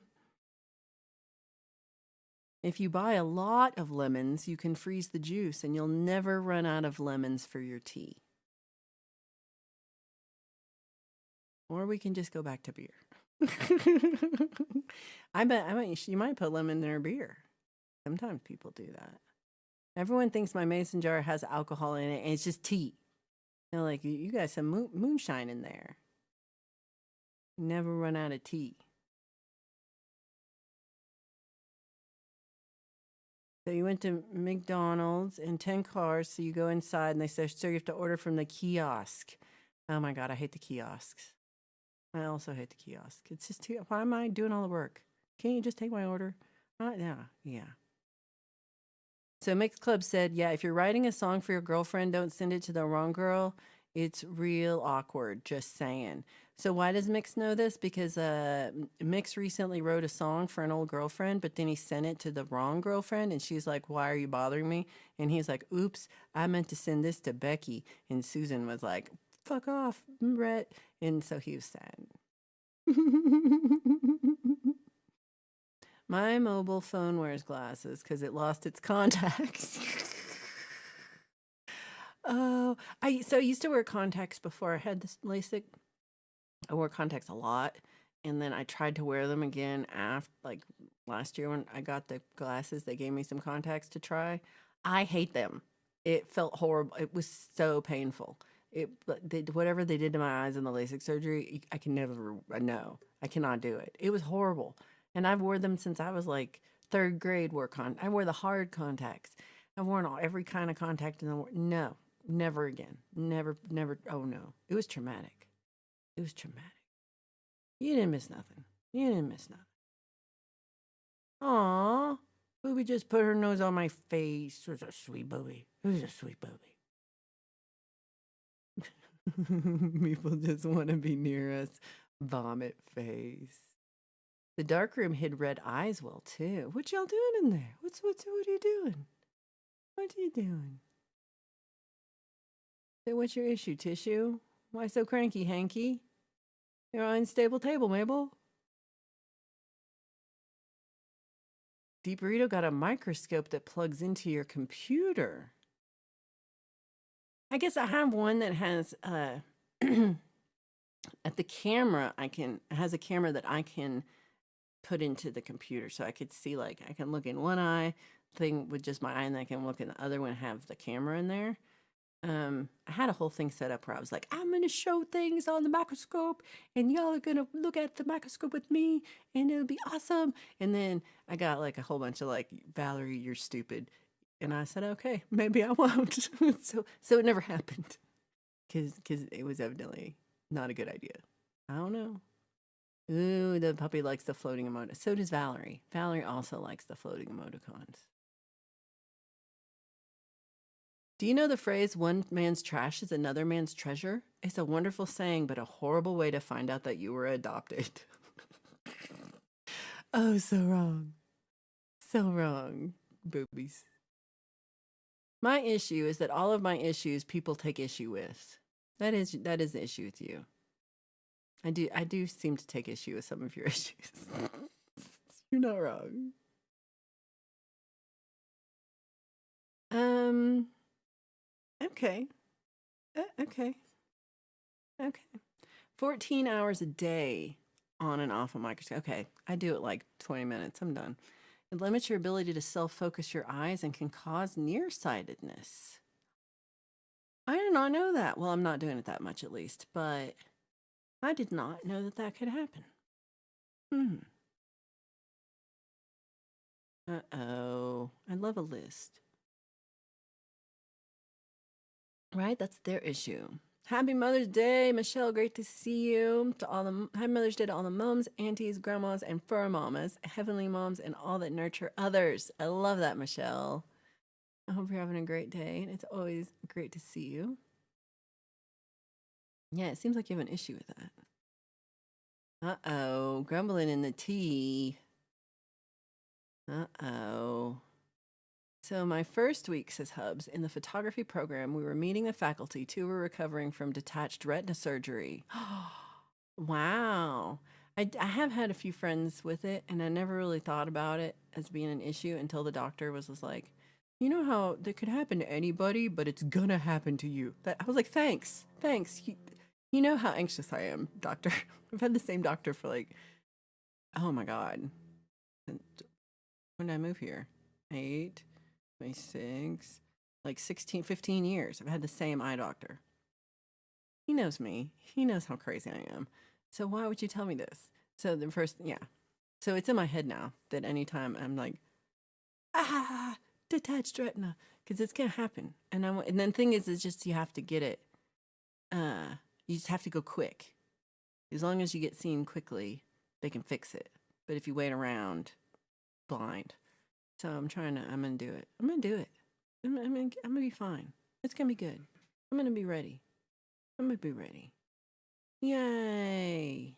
If you buy a lot of lemons, you can freeze the juice and you'll never run out of lemons for your tea. Or we can just go back to beer. I bet you might put lemon in her beer. Sometimes people do that. Everyone thinks my mason jar has alcohol in it and it's just tea. They're like, you got some moonshine in there. You never run out of tea. So you went to McDonald's in 10 cars. So you go inside and they say, sir, you have to order from the kiosk. Oh my God, I hate the kiosks. I also hate the kiosk. It's just why am I doing all the work? Can't you just take my order? Yeah. So Mix Club said, yeah, if you're writing a song for your girlfriend, don't send it to the wrong girl. It's real awkward, just saying. So why does Mix know this? Because Mix recently wrote a song for an old girlfriend, but then he sent it to the wrong girlfriend, and she's like, why are you bothering me? And he's like, oops, I meant to send this to Becky. And Susan was like, fuck off, Brett. And so he was sad. My mobile phone wears glasses because it lost its contacts. Oh, I used to wear contacts before I had this LASIK. I wore contacts a lot, and then I tried to wear them again after, like last year when I got the glasses. They gave me some contacts to try. I hate them. It felt horrible. It was so painful. Whatever they did to my eyes in the LASIK surgery, I can never, no, I cannot do it. It was horrible. And I've worn them since I was like 3rd grade. I wore the hard contacts. I've worn every kind of contact in the world. No, Never again. Never, never. Oh no. It was traumatic. It was traumatic. You didn't miss nothing. You didn't miss nothing. Aw. Booby just put her nose on my face. It was a sweet booby. It was a sweet booby. People just want to be near us. Vomit face. The dark room hid red eyes well too. What y'all doing in there? What are you doing? What are you doing? Say, what's your issue, Tissue? Why so cranky, Hanky? You're on unstable table, Mabel. Deep Burrito got a microscope that plugs into your computer. I guess I have one that has at the camera has a camera that I can put into the computer, so I could see, like, I can look in one eye thing with just my eye, and then I can look in the other one and have the camera in there. I had a whole thing set up where I was like, I'm gonna show things on the microscope and y'all are gonna look at the microscope with me and it'll be awesome. And then I got like a whole bunch of like, Valerie, you're stupid. And I said, okay, maybe I won't. so it never happened because it was evidently not a good idea. I don't know. Ooh, the puppy likes the floating emoticons. So does Valerie. Valerie also likes the floating emoticons. Do you know the phrase, one man's trash is another man's treasure? It's a wonderful saying, but a horrible way to find out that you were adopted. Oh, so wrong. So wrong, boobies. My issue is that all of my issues people take issue with. That is the issue with you. I do seem to take issue with some of your issues. You're not wrong. Okay. Okay. 14 hours a day on and off a microscope. Okay, I do it like 20 minutes. I'm done. It limits your ability to self-focus your eyes and can cause nearsightedness. I did not know that. Well, I'm not doing it that much at least, but I did not know that could happen. Uh-oh. I love a list. Right? That's their issue. Happy Mother's Day, Michelle. Great to see you. Happy Mother's Day to all the moms, aunties, grandmas, and fur mamas, heavenly moms, and all that nurture others. I love that, Michelle. I hope you're having a great day, and it's always great to see you. Yeah, it seems like you have an issue with that. Uh-oh, grumbling in the tea. Uh-oh. So my first week, says Hubs, in the photography program, we were meeting the faculty. 2 were recovering from detached retina surgery. Wow. I have had a few friends with it, and I never really thought about it as being an issue until the doctor was just like, you know how that could happen to anybody, but it's gonna happen to you. I was like, thanks. You know how anxious I am, doctor. I've had the same doctor for like, oh my God. When did I move here? 8, 26, like 16, 15 years. I've had the same eye doctor. He knows me. He knows how crazy I am. So why would you tell me this? So the first, yeah. So it's in my head now that anytime I'm like, detached retina, because it's gonna happen. And then the thing is, it's just you have to get it. You just have to go quick. As long as you get seen quickly, they can fix it. But if you wait around, blind. So I'm gonna do it. I'm gonna do it. I'm gonna be fine. It's gonna be good. I'm gonna be ready. Yay.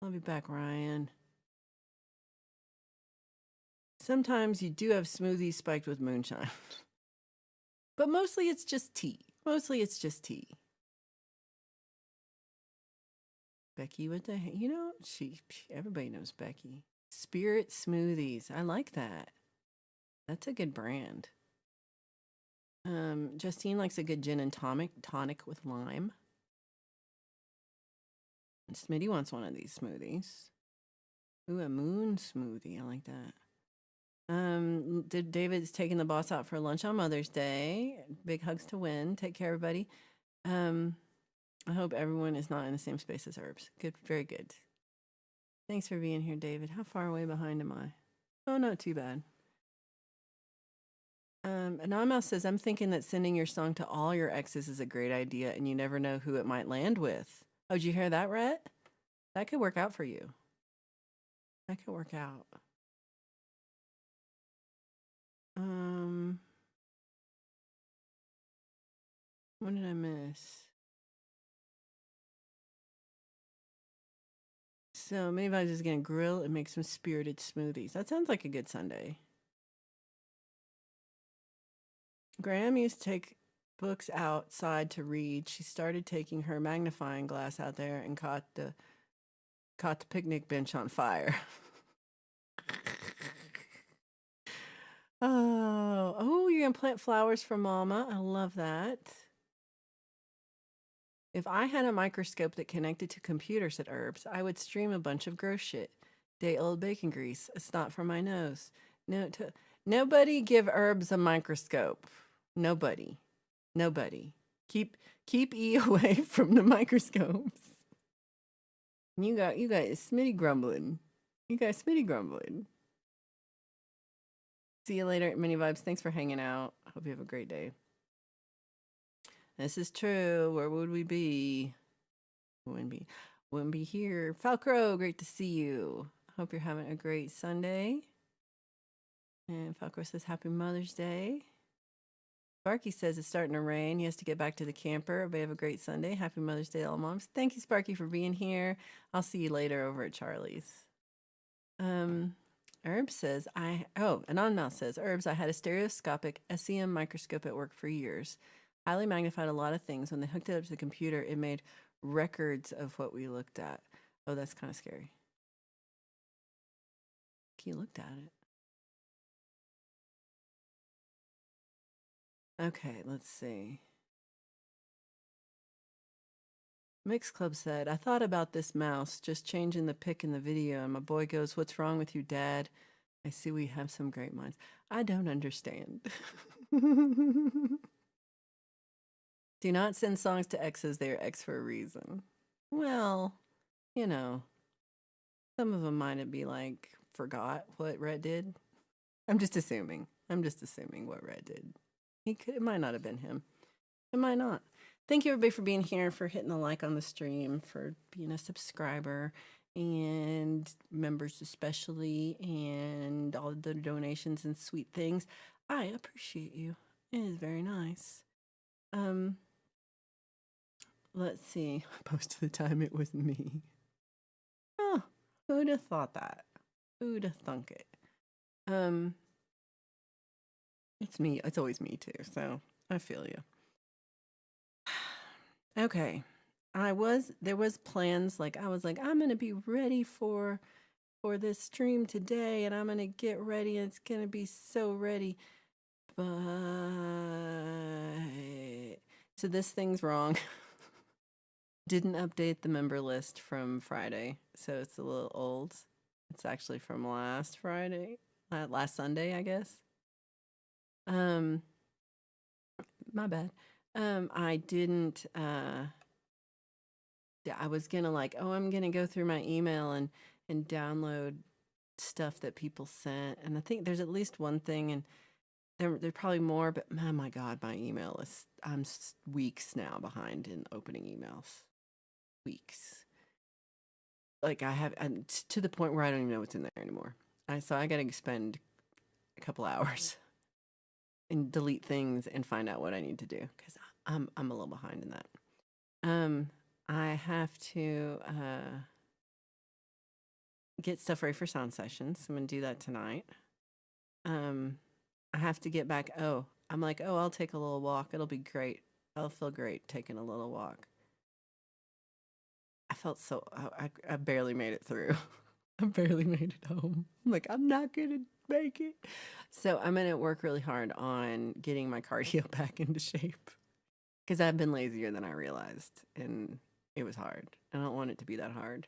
I'll be back, Ryan. Sometimes you do have smoothies spiked with moonshine. But mostly it's just tea. Becky, what the heck? You know, everybody knows Becky. Spirit Smoothies. I like that. That's a good brand. Justine likes a good gin and tonic with lime. And Smitty wants one of these smoothies. Ooh, a moon smoothie. I like that. David's taking the boss out for lunch on Mother's Day. Big hugs to Win. Take care, everybody. I hope everyone is not in the same space as Herbs. Good, very good. Thanks for being here, David. How far away behind am I? Oh, not too bad. Anonymous says, I'm thinking that sending your song to all your exes is a great idea, and you never know who it might land with. Oh, did you hear that, Rhett? That could work out for you. That could work out. What did I miss? So maybe I'm just gonna grill and make some spirited smoothies. That sounds like a good Sunday. Graham used to take books outside to read. She started taking her magnifying glass out there and caught the picnic bench on fire. Oh, you're gonna plant flowers for Mama. I love that. If I had a microscope that connected to computers at Herbs, I would stream a bunch of gross shit. Day-old bacon grease. It's not for my nose. Nobody give Herbs a microscope. Nobody. Keep E away from the microscopes. You got Smitty grumbling. See you later, Mini Vibes. Thanks for hanging out. Hope you have a great day. This is true. Where would we be? Wouldn't be here. Falcro, great to see you. Hope you're having a great Sunday. And Falcro says Happy Mother's Day. Sparky says it's starting to rain. He has to get back to the camper. Everybody have a great Sunday. Happy Mother's Day, all moms. Thank you, Sparky, for being here. I'll see you later over at Charlie's. Herbs says, Anonmouse says, Herbs, I had a stereoscopic SEM microscope at work for years. Highly magnified a lot of things. When they hooked it up to the computer, it made records of what we looked at. Oh, that's kind of scary. He looked at it. Okay, let's see. Mix Club said, I thought about this mouse, just changing the pic in the video, and my boy goes, what's wrong with you, Dad? I see we have some great minds. I don't understand. Do not send songs to exes. They are ex for a reason. Well, you know, some of them might be like, forgot what Red did. I'm just assuming what Red did. It might not have been him. It might not. Thank you, everybody, for being here, for hitting the like on the stream, for being a subscriber, and members especially, and all the donations and sweet things. I appreciate you. It is very nice. Let's see. Most of the time it was me. Oh, who'd have thought that? Who'd have thunk it? It's me. It's always me too. So I feel you. Okay. There was plans. Like I was like, I'm going to be ready for this stream today, and I'm going to get ready, and it's going to be so ready. But so this thing's wrong. Didn't update the member list from Friday, so it's a little old. It's actually from last Sunday, I guess. My bad. I didn't, I was gonna I'm gonna go through my email and download stuff that people sent. And I think there's at least one thing, and there's probably more, but oh my God, my email is, I'm weeks now behind in opening emails. Weeks. Like to the point where I don't even know what's in there anymore. So I gotta spend a couple hours and delete things and find out what I need to do, because I'm a little behind in that. I have to get stuff ready for sound sessions. I'm gonna do that tonight. I have to get back. I'm like, I'll take a little walk. It'll be great. I'll feel great taking a little walk. I felt so, I barely made it through. I barely made it home. I'm like, I'm not gonna make it. So I'm gonna work really hard on getting my cardio back into shape, because I've been lazier than I realized, and it was hard. I don't want it to be that hard.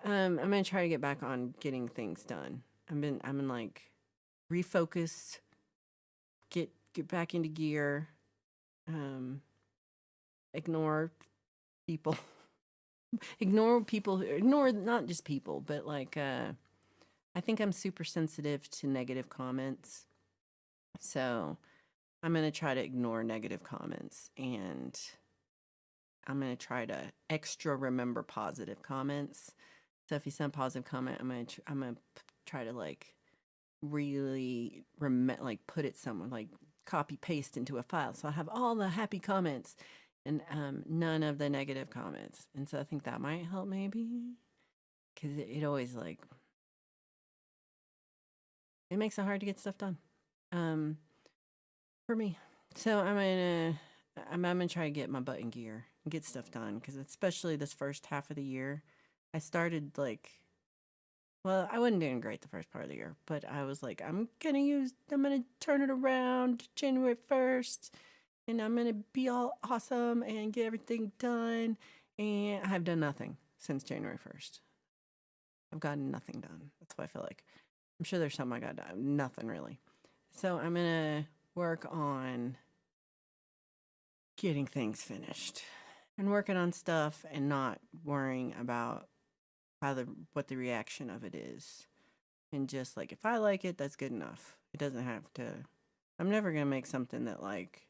I'm gonna try to get back on getting things done. I've been like refocused, get back into gear, ignore people. Ignore not just people, but like I think I'm super sensitive to negative comments. So I'm going to try to ignore negative comments, and I'm going to try to extra remember positive comments. So if you send a positive comment, I'm going to try to like really like put it somewhere, like copy paste into a file. So I have all the happy comments and none of the negative comments. And so I think that might help maybe, because it always like, it makes it hard to get stuff done for me. So I'm gonna try to get my butt in gear and get stuff done, because especially this first half of the year, I started like, well, I wasn't doing great the first part of the year, but I was like, I'm gonna turn it around January 1st, and I'm gonna be all awesome and get everything done. And I have done nothing since January 1st. I've gotten nothing done. That's what I feel like. I'm sure there's something I got done. Nothing really. So I'm gonna work on getting things finished and working on stuff and not worrying about what the reaction of it is. And just like, if I like it, that's good enough. It doesn't have to. I'm never gonna make something that like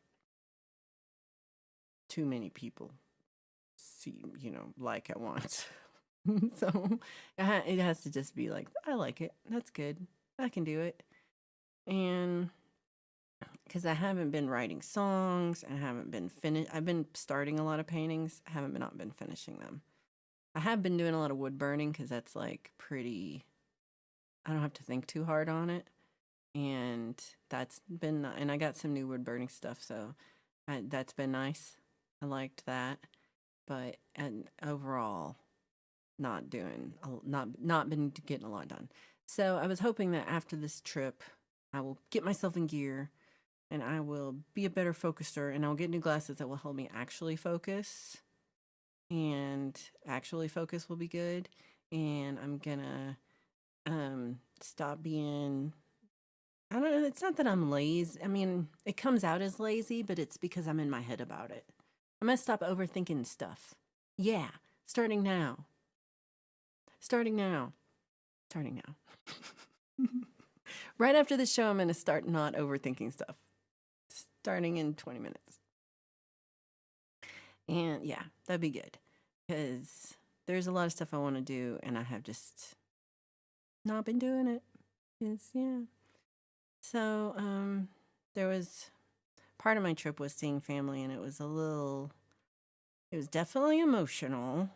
too many people see, like at once. So it has to just be like, I like it. That's good. I can do it. And because I haven't been writing songs, and I haven't been finished. I've been starting a lot of paintings. I haven't not been finishing them. I have been doing a lot of wood burning, because that's like pretty, I don't have to think too hard on it. And that's been, and I got some new wood burning stuff. So that's been nice. I liked that. But, and overall, not been getting a lot done. So I was hoping that after this trip, I will get myself in gear, and I will be a better focuser, and I'll get new glasses that will help me actually focus. And actually focus will be good. And I'm gonna stop being, I don't know, it's not that I'm lazy. I mean, it comes out as lazy, but it's because I'm in my head about it. I'm gonna stop overthinking stuff. Yeah, starting now. Starting now. Starting now. Right after the show, I'm gonna start not overthinking stuff. Starting in 20 minutes. And yeah, that'd be good, because there's a lot of stuff I want to do, and I have just not been doing it. Yeah. So, there was part of my trip was seeing family, and it was definitely emotional.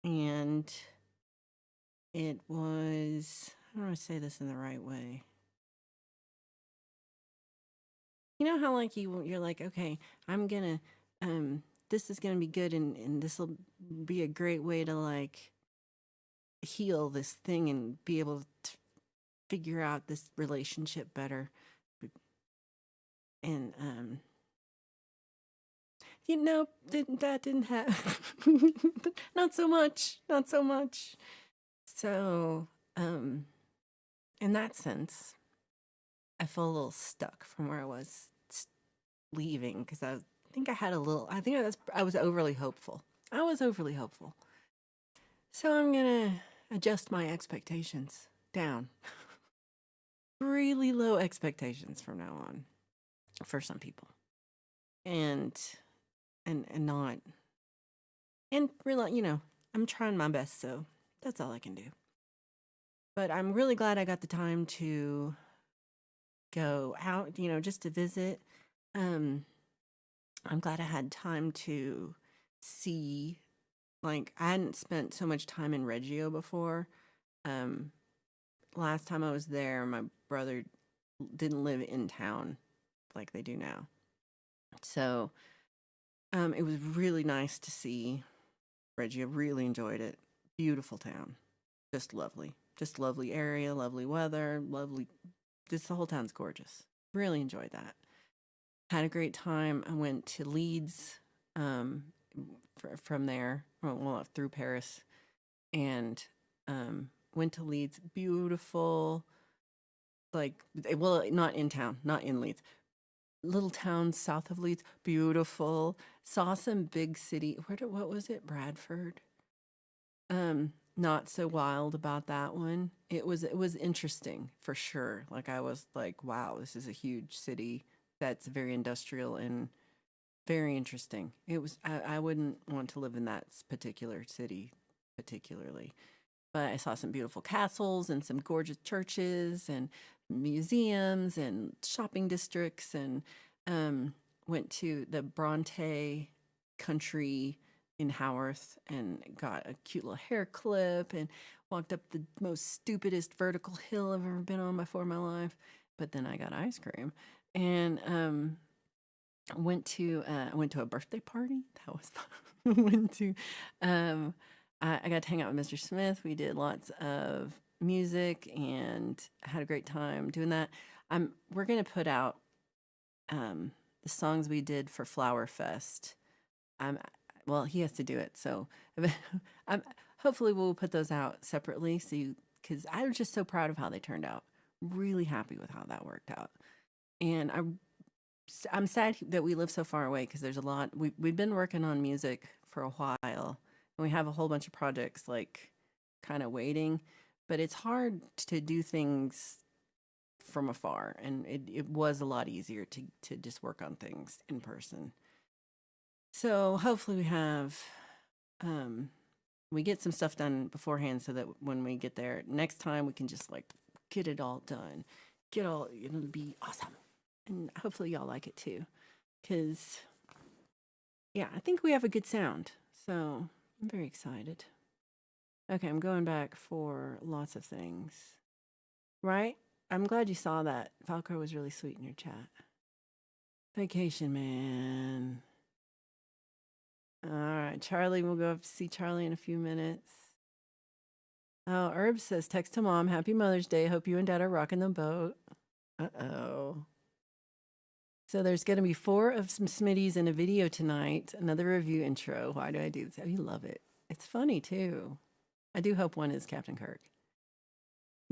And it was, I don't want to say this in the right way. You know how like you're like, okay, I'm gonna, this is gonna be good, and this will be a great way to like heal this thing and be able to figure out this relationship better. And that didn't happen. Not so much. Not so much. So, in that sense, I feel a little stuck from where I was leaving, because I think I was overly hopeful. I was overly hopeful. So I'm gonna adjust my expectations down. Really low expectations from now on for some people. And not, and really, I'm trying my best, so that's all I can do. But I'm really glad I got the time to go out, just to visit. I'm glad I had time to see, like, I hadn't spent so much time in Reggio before. Last time I was there, my brother didn't live in town like they do now. So, it was really nice to see Reggio. Really enjoyed it. Beautiful town. Just lovely. Just lovely area, lovely weather, lovely. Just the whole town's gorgeous. Really enjoyed that. Had a great time. I went to Leeds from there, well, through Paris, and went to Leeds. Beautiful. Like, well, not in town, not in Leeds. Little towns south of Leeds. Beautiful. Saw some big city. What was it? Bradford. not so wild about that one. It was interesting for sure. Like I was like, wow, this is a huge city that's very industrial and very interesting. I wouldn't want to live in that particular city particularly. But I saw some beautiful castles and some gorgeous churches and museums and shopping districts and um, went to the Bronte country in Howarth and got a cute little hair clip and walked up the most stupidest vertical hill I've ever been on before in my life. But then I got ice cream and went to a birthday party. That was fun. went to um, I got to hang out with Mr. Smith. We did lots of music and had a great time doing that. We're gonna put out the songs we did for Flower Fest. Um, well, he has to do it, so I'm, hopefully we'll put those out separately. So you, because I was just so proud of how they turned out. Really happy with how that worked out, and I'm sad that we live so far away because there's a lot. We've been working on music for a while, and we have a whole bunch of projects like kind of waiting, but it's hard to do things from afar, and it was a lot easier to just work on things in person. So hopefully we get some stuff done beforehand so that when we get there next time we can just like get it all done, it'll be awesome, and hopefully y'all like it too, because yeah, I think we have a good sound, so I'm very excited. Okay, I'm going back for lots of things. Right? I'm glad you saw that. Falco was really sweet in your chat. Vacation man. All right, Charlie, we'll go up to see Charlie in a few minutes. Oh, Herb says, text to mom, happy Mother's Day. Hope you and dad are rocking the boat. Uh-oh. So there's going to be 4 of some Smitties in a video tonight. Another review intro. Why do I do this? Oh, you love it. It's funny, too. I do hope one is Captain Kirk.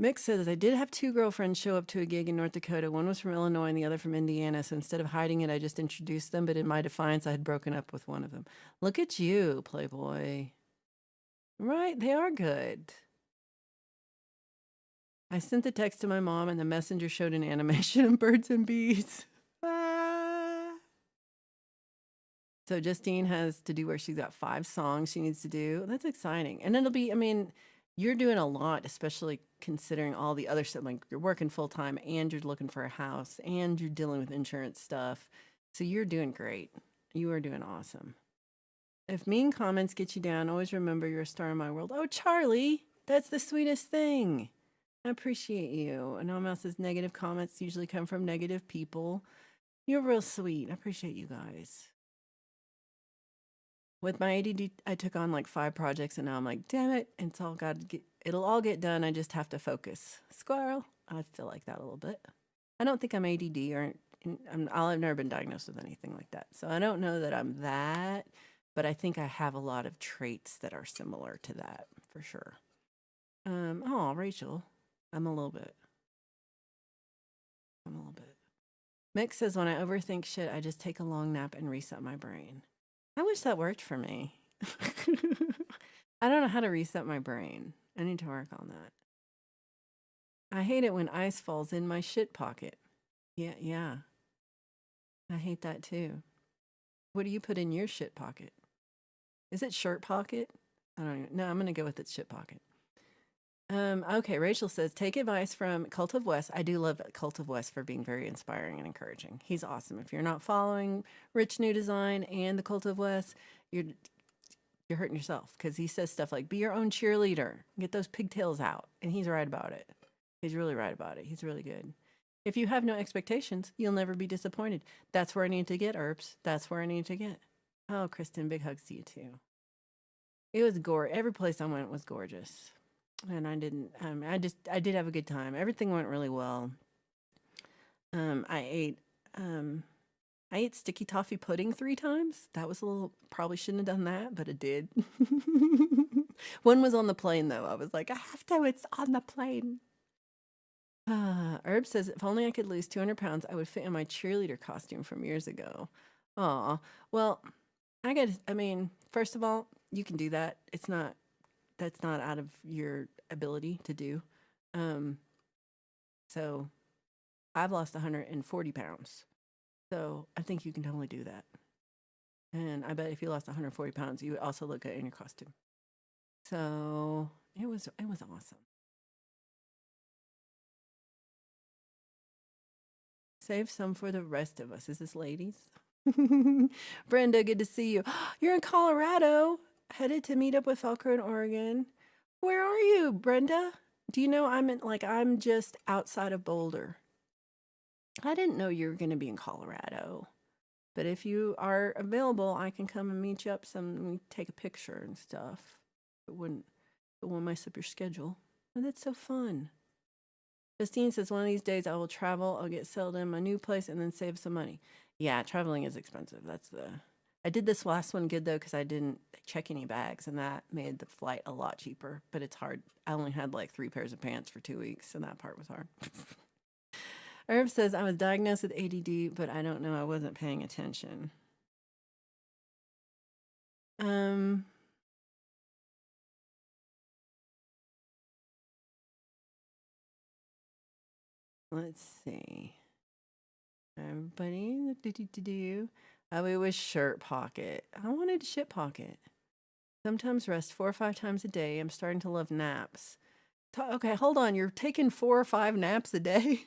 Mick says, I did have 2 girlfriends show up to a gig in North Dakota. One was from Illinois and the other from Indiana. So instead of hiding it, I just introduced them. But in my defiance, I had broken up with one of them. Look at you, Playboy. Right, they are good. I sent the text to my mom, and the messenger showed an animation of birds and bees. Ah. So Justine has to do where she's got 5 songs she needs to do. That's exciting. And it'll be, I mean, you're doing a lot, especially considering all the other stuff. Like you're working full time and you're looking for a house and you're dealing with insurance stuff. So you're doing great. You are doing awesome. If mean comments get you down, always remember you're a star in my world. Oh, Charlie, that's the sweetest thing. I appreciate you. And no one else's negative comments usually come from negative people. You're real sweet. I appreciate you guys. With my ADD, I took on like 5 projects, and now I'm like, damn it, it'll all get done. I just have to focus. Squirrel. I feel like that a little bit. I don't think I'm ADD or I've never been diagnosed with anything like that. So I don't know that I'm that, but I think I have a lot of traits that are similar to that for sure. Oh, Rachel, I'm a little bit. Mick says, when I overthink shit, I just take a long nap and reset my brain. I wish that worked for me. I don't know how to reset my brain. I need to work on that. I hate it when ice falls in my shit pocket. Yeah. I hate that too. What do you put in your shit pocket? Is it shirt pocket? I don't even, no, I'm going to go with it's shit pocket. Okay, Rachel says, take advice from Cult of West. I do love Cult of West for being very inspiring and encouraging. He's awesome. If you're not following Rich New Design and the Cult of West, you're hurting yourself, because he says stuff like, be your own cheerleader, get those pigtails out. And he's right about it. He's really right about it. He's really good. If you have no expectations, you'll never be disappointed. That's where I need to get, Herbs. That's where I need to get. Oh, Kristen, big hugs to you too. It was gorgeous. Every place I went was gorgeous. And I didn't, I did have a good time. Everything went really well. I ate sticky toffee pudding 3 times. That was a little, probably shouldn't have done that, but it did. One was on the plane though. I was like, I have to, it's on the plane. Herb says, if only I could lose 200 pounds, I would fit in my cheerleader costume from years ago. Aw, well, I mean, first of all, you can do that. It's not that's not out of your ability to do. Um, so I've lost 140 pounds. So I think you can totally do that. And I bet if you lost 140 pounds, you would also look good in your costume. So it was awesome. Save some for the rest of us. Is this ladies? Brenda, good to see you. You're in Colorado, headed to meet up with Felker in Oregon. Where are you, Brenda? Do you know I'm just outside of Boulder. I didn't know you were going to be in Colorado. But if you are available, I can come and meet you up we take a picture and stuff. It won't mess up your schedule. But that's so fun. Justine says, one of these days I will travel, I'll get settled in my new place and then save some money. Yeah, traveling is expensive. I did this last one good though, because I didn't check any bags and that made the flight a lot cheaper, but it's hard. I only had like 3 pairs of pants for 2 weeks and that part was hard. Herb says, I was diagnosed with ADD, but I don't know, I wasn't paying attention. Let's see. Everybody, it was shirt pocket. I wanted shit pocket. Sometimes rest 4 or 5 times a day. I'm starting to love naps. Okay, hold on. You're taking 4 or 5 naps a day?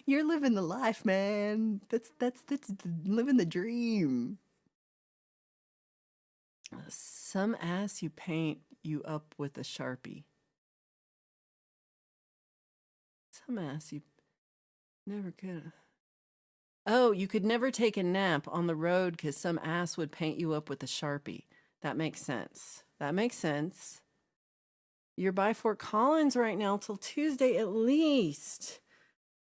You're living the life, man. That's living the dream. Some ass you paint you up with a Sharpie. Some ass you never could. Oh, you could never take a nap on the road because some ass would paint you up with a Sharpie. That makes sense. That makes sense. You're by Fort Collins right now till Tuesday at least.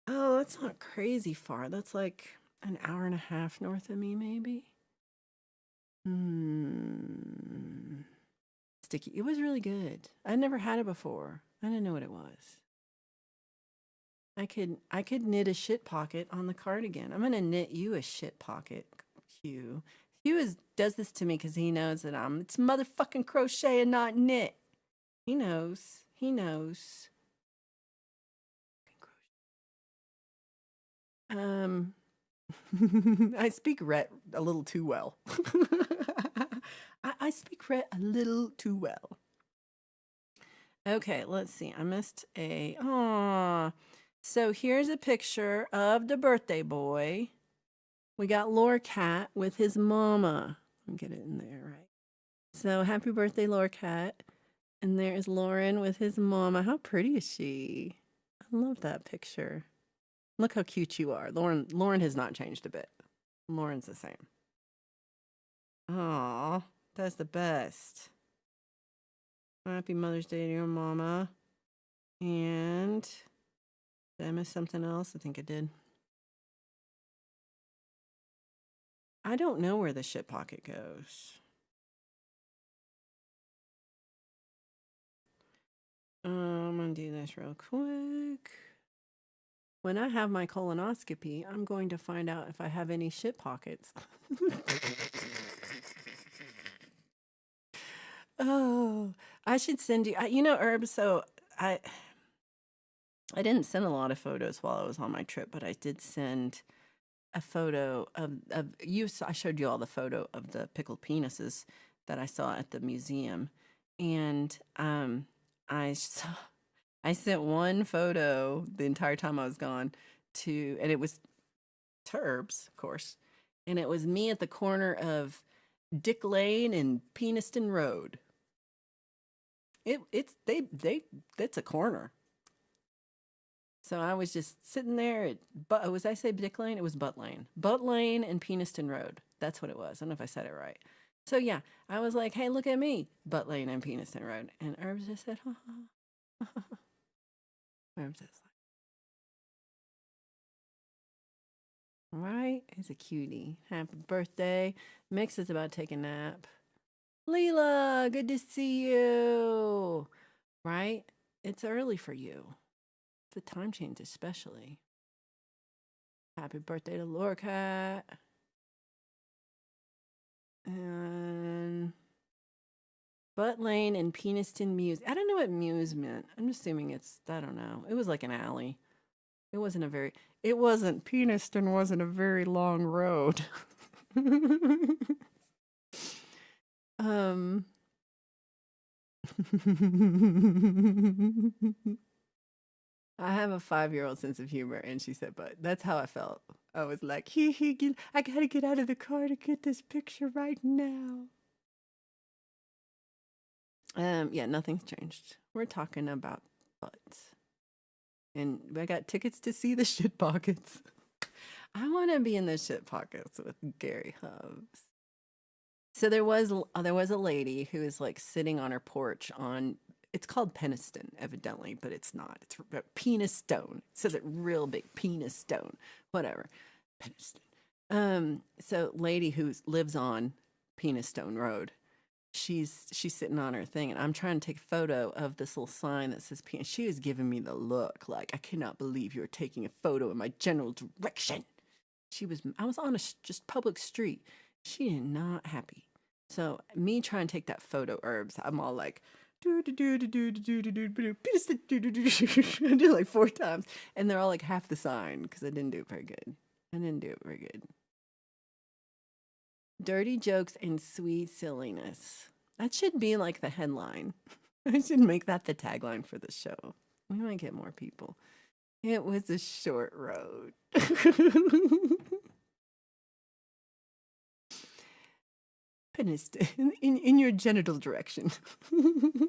Oh, that's not crazy far. That's like an hour and a half north of me, maybe. Sticky. It was really good. I'd never had it before. I didn't know what it was. I could knit a shit pocket on the cardigan. I'm gonna knit you a shit pocket, Hugh. Hugh does this to me because he knows that it's motherfucking crochet and not knit. He knows. He knows. I speak Rhett a little too well. I speak Rhett a little too well. Okay, let's see. I missed so here's a picture of the birthday boy. We got Lorcat with his mama. Let me get it in there, right? So happy birthday, Lorcat. And there is Lauren with his mama. How pretty is she? I love that picture. Look how cute you are. Lauren has not changed a bit. Lauren's the same. Aw, that's the best. Happy Mother's Day to your mama. And did I miss something else? I think I did. I don't know where the shit pocket goes. I'm gonna do this real quick. When I have my colonoscopy, I'm going to find out if I have any shit pockets. Oh, I should send you, Herb, so I didn't send a lot of photos while I was on my trip, but I did send a photo of you. I showed you all the photo of the pickled penises that I saw at the museum. And I sent one photo the entire time I was gone and it was to Herbs, of course. And it was me at the corner of Dick Lane and Peniston Road. That's a corner. So I was just sitting there was I say Dick Lane? It was Butt Lane. Butt Lane and Peniston Road. That's what it was. I don't know if I said it right. So yeah, I was like, hey, look at me. Butt Lane and Peniston Road. And Herbs just said, ha ha. Herbs just like, right? He's a cutie. Happy birthday. Mix is about to take a nap. Leela, good to see you. Right? It's early for you. The time change especially. Happy birthday to Lorcat. And Butt Lane and Peniston Muse. I don't know what Muse meant. I'm assuming I don't know. It was like an alley. Peniston wasn't a very long road. um, I have a 5-year-old sense of humor, and she said, but that's how I felt. I was like, I gotta get out of the car to get this picture right now. Yeah, nothing's changed. We're talking about butts. And I got tickets to see the shit pockets. I want to be in the shit pockets with Gary Hubs. So there was a lady who was like sitting on her porch on, it's called Peniston evidently, but it's not. It's Penis Stone. It says it real big, Penis Stone, whatever. Peniston. So lady who lives on Penis Stone Road, she's sitting on her thing, and I'm trying to take a photo of this little sign that says penis. She was giving me the look like, I cannot believe you're taking a photo in my general direction. I was on a just public street. She is not happy. So me trying to take that photo, herbs, I'm all like, I do like 4 times, and they're all like half the sign because I didn't do it very good. Dirty jokes and sweet silliness. That should be like the headline. I should make that the tagline for the show. We might get more people. It was a short road. Peniston, in your genital direction.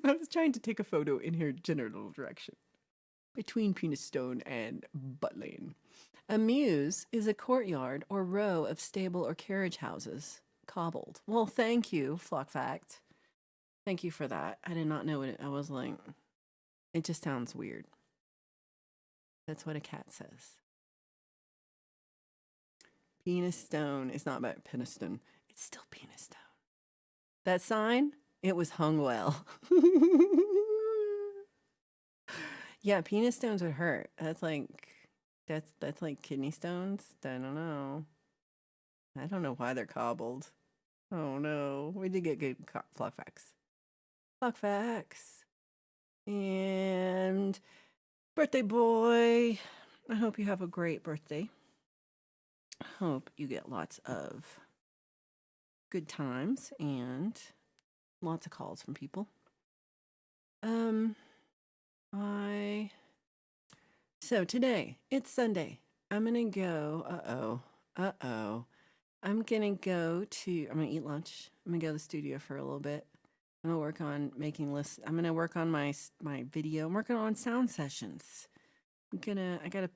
I was trying to take a photo in her genital direction. Between Penis Stone and Butt Lane. A mews is a courtyard or row of stable or carriage houses, cobbled. Well, thank you, Flock Fact. Thank you for that. I did not know what I was like. It just sounds weird. That's what a cat says. Penis Stone is not about Peniston. It's still Penis Stone. That sign, it was hung well. Yeah, penis stones would hurt. That's like kidney stones. I don't know. I don't know why they're cobbled. Oh no, we did get good flock facts. Flock facts. And birthday boy. I hope you have a great birthday. I hope you get lots of good times and lots of calls from people. So today, it's Sunday. I'm gonna go, I'm gonna eat lunch. I'm gonna go to the studio for a little bit. I'm gonna work on making lists. I'm gonna work on my video. I'm working on sound sessions. I gotta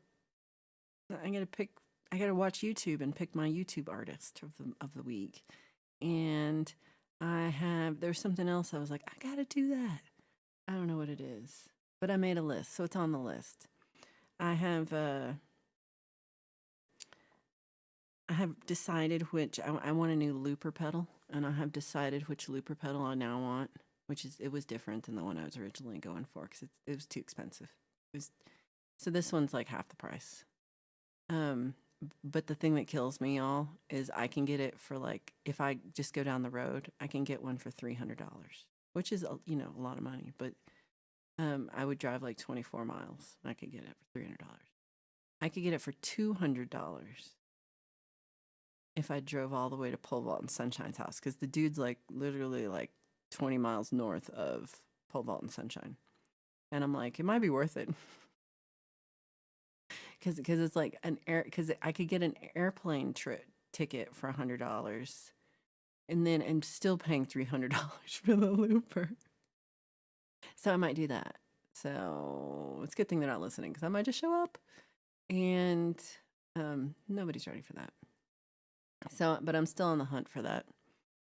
watch YouTube and pick my YouTube artist of the week. And there's something else I was like, I gotta do that. I don't know what it is, but I made a list, so it's on the list. I have decided which I want a new looper pedal, and I have decided which looper pedal I now want, it was different than the one I was originally going for because it was too expensive. So this one's like half the price. But the thing that kills me, y'all, is I can get it for like, if I just go down the road, I can get one for $300, which is, a lot of money, but I would drive like 24 miles and I could get it for $300. I could get it for $200 if I drove all the way to Pole Vault and Sunshine's house, because the dude's like literally like 20 miles north of Pole Vault and Sunshine. And I'm like, it might be worth it. Because it's like because I could get an airplane ticket for $100, and then I'm still paying $300 for the looper. So I might do that. So it's a good thing they're not listening, because I might just show up, and nobody's ready for that. So, but I'm still on the hunt for that,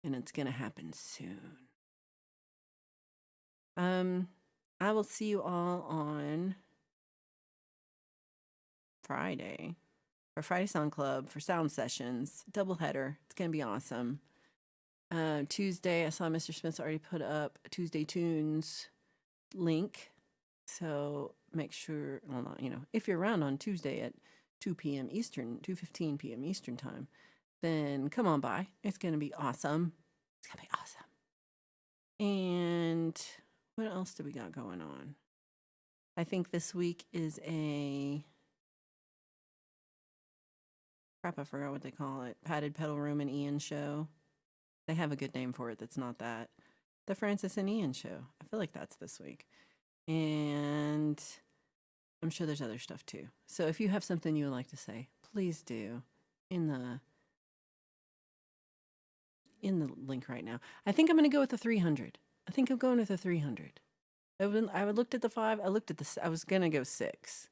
and it's gonna happen soon. I will see you all on Friday for Friday Sound Club for sound sessions, doubleheader. It's gonna be awesome. Tuesday, I saw Mr. Smith's already put up a Tuesday Tunes link, so make sure, if you're around on Tuesday at 2 p.m. Eastern, 2:15 p.m. Eastern time, then come on by. It's gonna be awesome. It's gonna be awesome. And what else do we got going on? I think this week is a crap, I forgot what they call it. Padded Pedal Room and Ian show. They have a good name for it that's not that. The Francis and Ian show. I feel like that's this week. And I'm sure there's other stuff too. So if you have something you would like to say, please do in the link right now. I think I'm going to go with the 300. I think I'm going with the 300. I looked at the 5. I looked at the. I was going to go 6.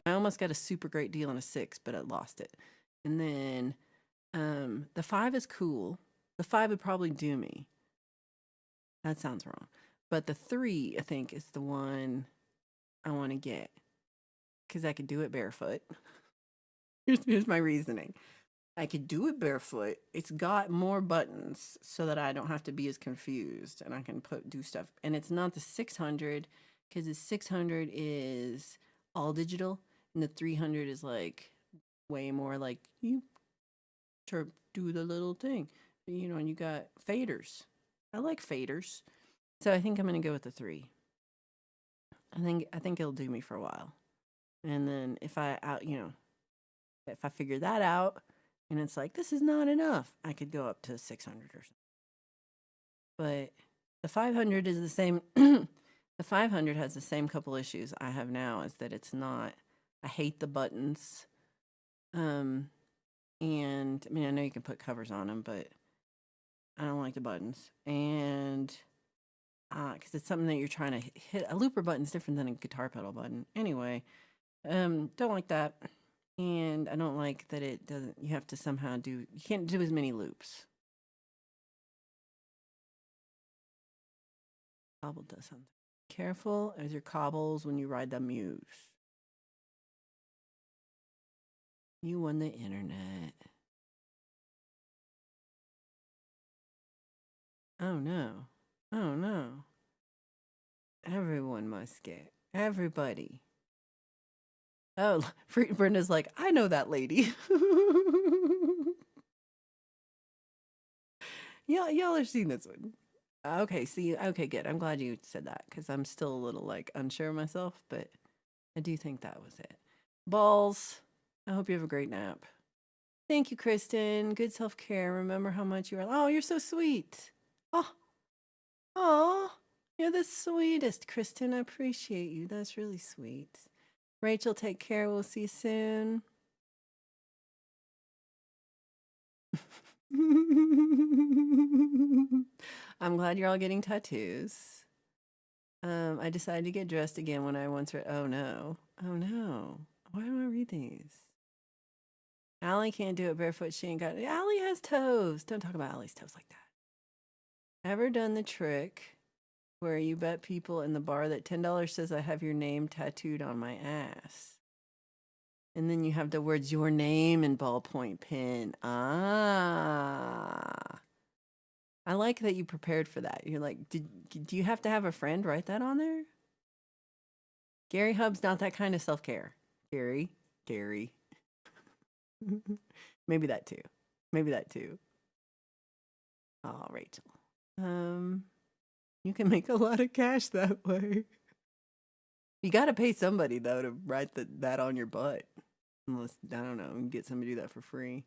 I almost got a super great deal on a 6, but I lost it. And then the 5 is cool. The 5 would probably do me. That sounds wrong. But the 3, I think, is the one I want to get because I could do it barefoot. Here's my reasoning. I could do it barefoot. It's got more buttons so that I don't have to be as confused, and I can do stuff. And it's not the 600 because the 600 is all digital, and the 300 is like way more like you do the little thing, and you got faders. I like faders, so I think I'm gonna go with the 3. I think it'll do me for a while, and then if I figure that out. And it's like, this is not enough. I could go up to 600 or something. But the 500 is the same. The 500 has the same couple issues I have now, is that it's not, I hate the buttons. And I mean, I know you can put covers on them, but I don't like the buttons. And because it's something that you're trying to hit. A looper button's different than a guitar pedal button. Anyway, don't like that. And I don't like that it doesn't, you have to somehow you can't do as many loops. Cobble does something. Careful as your cobbles when you ride the muse. You won the internet. Oh no. Oh no. Everyone must get. Everybody. Oh, Brenda's like, I know that lady. Y'all are seeing this one. Okay, good. I'm glad you said that because I'm still a little like unsure of myself, but I do think that was it. Balls. I hope you have a great nap. Thank you, Kristen. Good self-care. Remember how much you are. Oh, you're so sweet. Oh, you're the sweetest, Kristen. I appreciate you. That's really sweet. Rachel, take care. We'll see you soon. I'm glad you're all getting tattoos. I decided to get dressed again when I once read. Oh no. Oh no. Why do I read these? Allie can't do it barefoot. She ain't got it. Allie has toes. Don't talk about Allie's toes like that. Ever done the trick where you bet people in the bar that $10 says I have your name tattooed on my ass? And then you have the words your name in ballpoint pen. Ah. I like that you prepared for that. You're like, do you have to have a friend write that on there? Gary Hub's not that kind of self-care. Gary. Maybe that too. Oh, Rachel. You can make a lot of cash that way. You got to pay somebody though to write that on your butt. Unless, I don't know, get somebody to do that for free.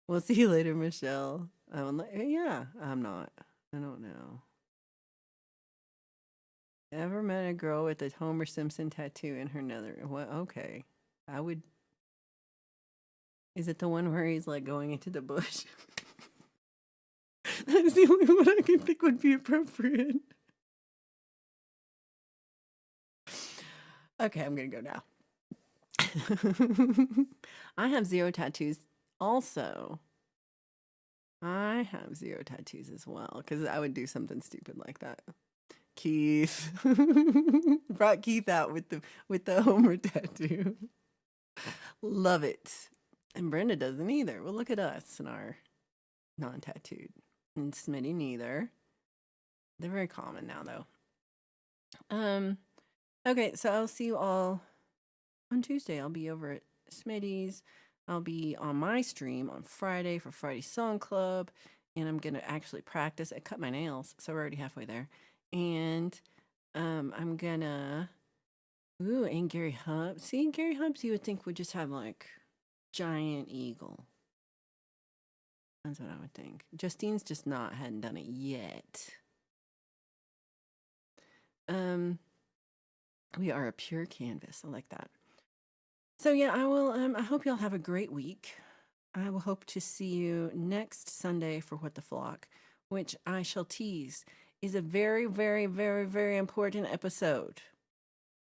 We'll see you later, Michelle. Yeah, I'm not. I don't know. Ever met a girl with a Homer Simpson tattoo in her nether? What? Okay. I would. Is it the one where he's like going into the bush? That's the only one I can think would be appropriate. Okay, I'm going to go now. I have 0 tattoos also. I have 0 tattoos as well because I would do something stupid like that. Keith brought Keith out with the Homer tattoo. Love it. And Brenda doesn't either. Well, look at us and our non-tattooed. And Smitty neither. They're very common now though. Okay, so I'll see you all on Tuesday. I'll be over at Smitty's. I'll be on my stream on Friday for Friday Song Club. and I'm gonna actually practice. I cut my nails, so we're already halfway there. And I'm gonna and Gary Hubs. See, Gary Hubs you would think would just have like giant eagle. That's what I would think. Justine's just hadn't done it yet. We are a pure canvas. I like that. So yeah, I will I hope y'all have a great week. I will hope to see you next Sunday for What the Flock, which I shall tease is a very, very, very, very important episode.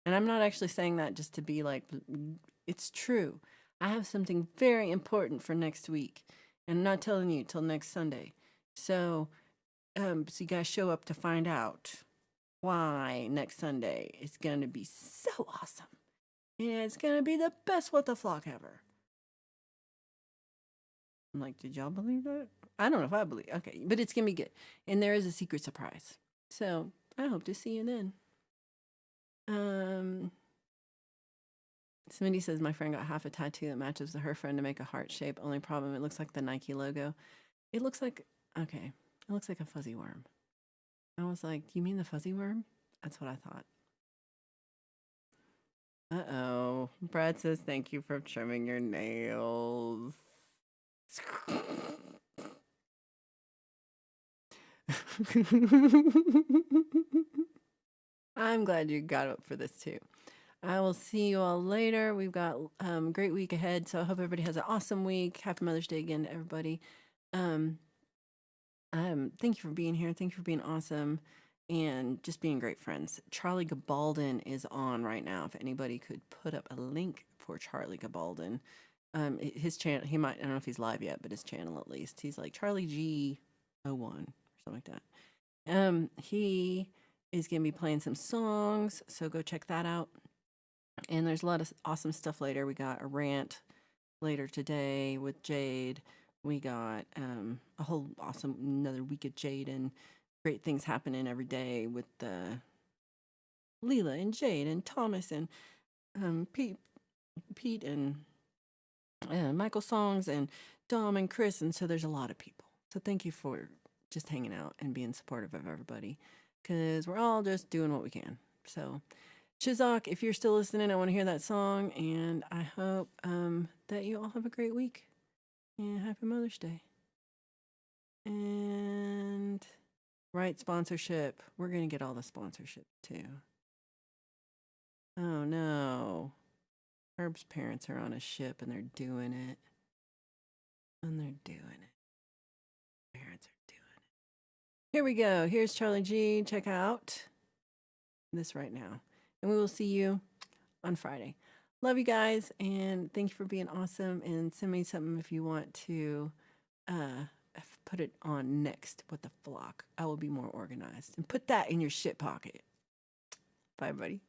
And I'm not actually saying that just to be like, it's true. I have something very important for next week, and I'm not telling you till next Sunday. So you guys show up to find out why next Sunday is going to be so awesome. And it's going to be the best What the Flock ever. I'm like, did y'all believe that? I don't know if I believe. Okay, but it's going to be good. And there is a secret surprise. So I hope to see you then. Somebody says my friend got half a tattoo that matches her friend to make a heart shape. Only problem, it looks like the Nike logo. It looks like, okay, it looks like a fuzzy worm. I was like, you mean the fuzzy worm? That's what I thought. Uh-oh. Brad says, thank you for trimming your nails. I'm glad you got up for this too. I will see you all later. We've got a great week ahead, so I hope everybody has an awesome week. Happy Mother's Day again to everybody. Thank you for being here. Thank you for being awesome and just being great friends. Charlie Gabaldon is on right now. If anybody could put up a link for Charlie Gabaldon, his channel, I don't know if he's live yet, but his channel at least. He's like Charlie G01 or something like that. He is going to be playing some songs, so go check that out. And there's a lot of awesome stuff later. We got a rant later today with Jade. We got a whole awesome another week of Jade and great things happening every day with Leela and Jade and Thomas and Pete and Michael Songs and Dom and Chris. And so there's a lot of people. So thank you for just hanging out and being supportive of everybody, because we're all just doing what we can. So Chizok, if you're still listening, I want to hear that song, and I hope that you all have a great week, and happy Mother's Day. And right, sponsorship. We're going to get all the sponsorship, too. Oh, no. Herb's parents are on a ship, and they're doing it. And they're doing it. Parents are doing it. Here we go. Here's Charlie G. Check out this right now. And we will see you on Friday. Love you guys, and thank you for being awesome. And send me something if you want to put it on next with the flock. I will be more organized. And put that in your shit pocket. Bye, everybody.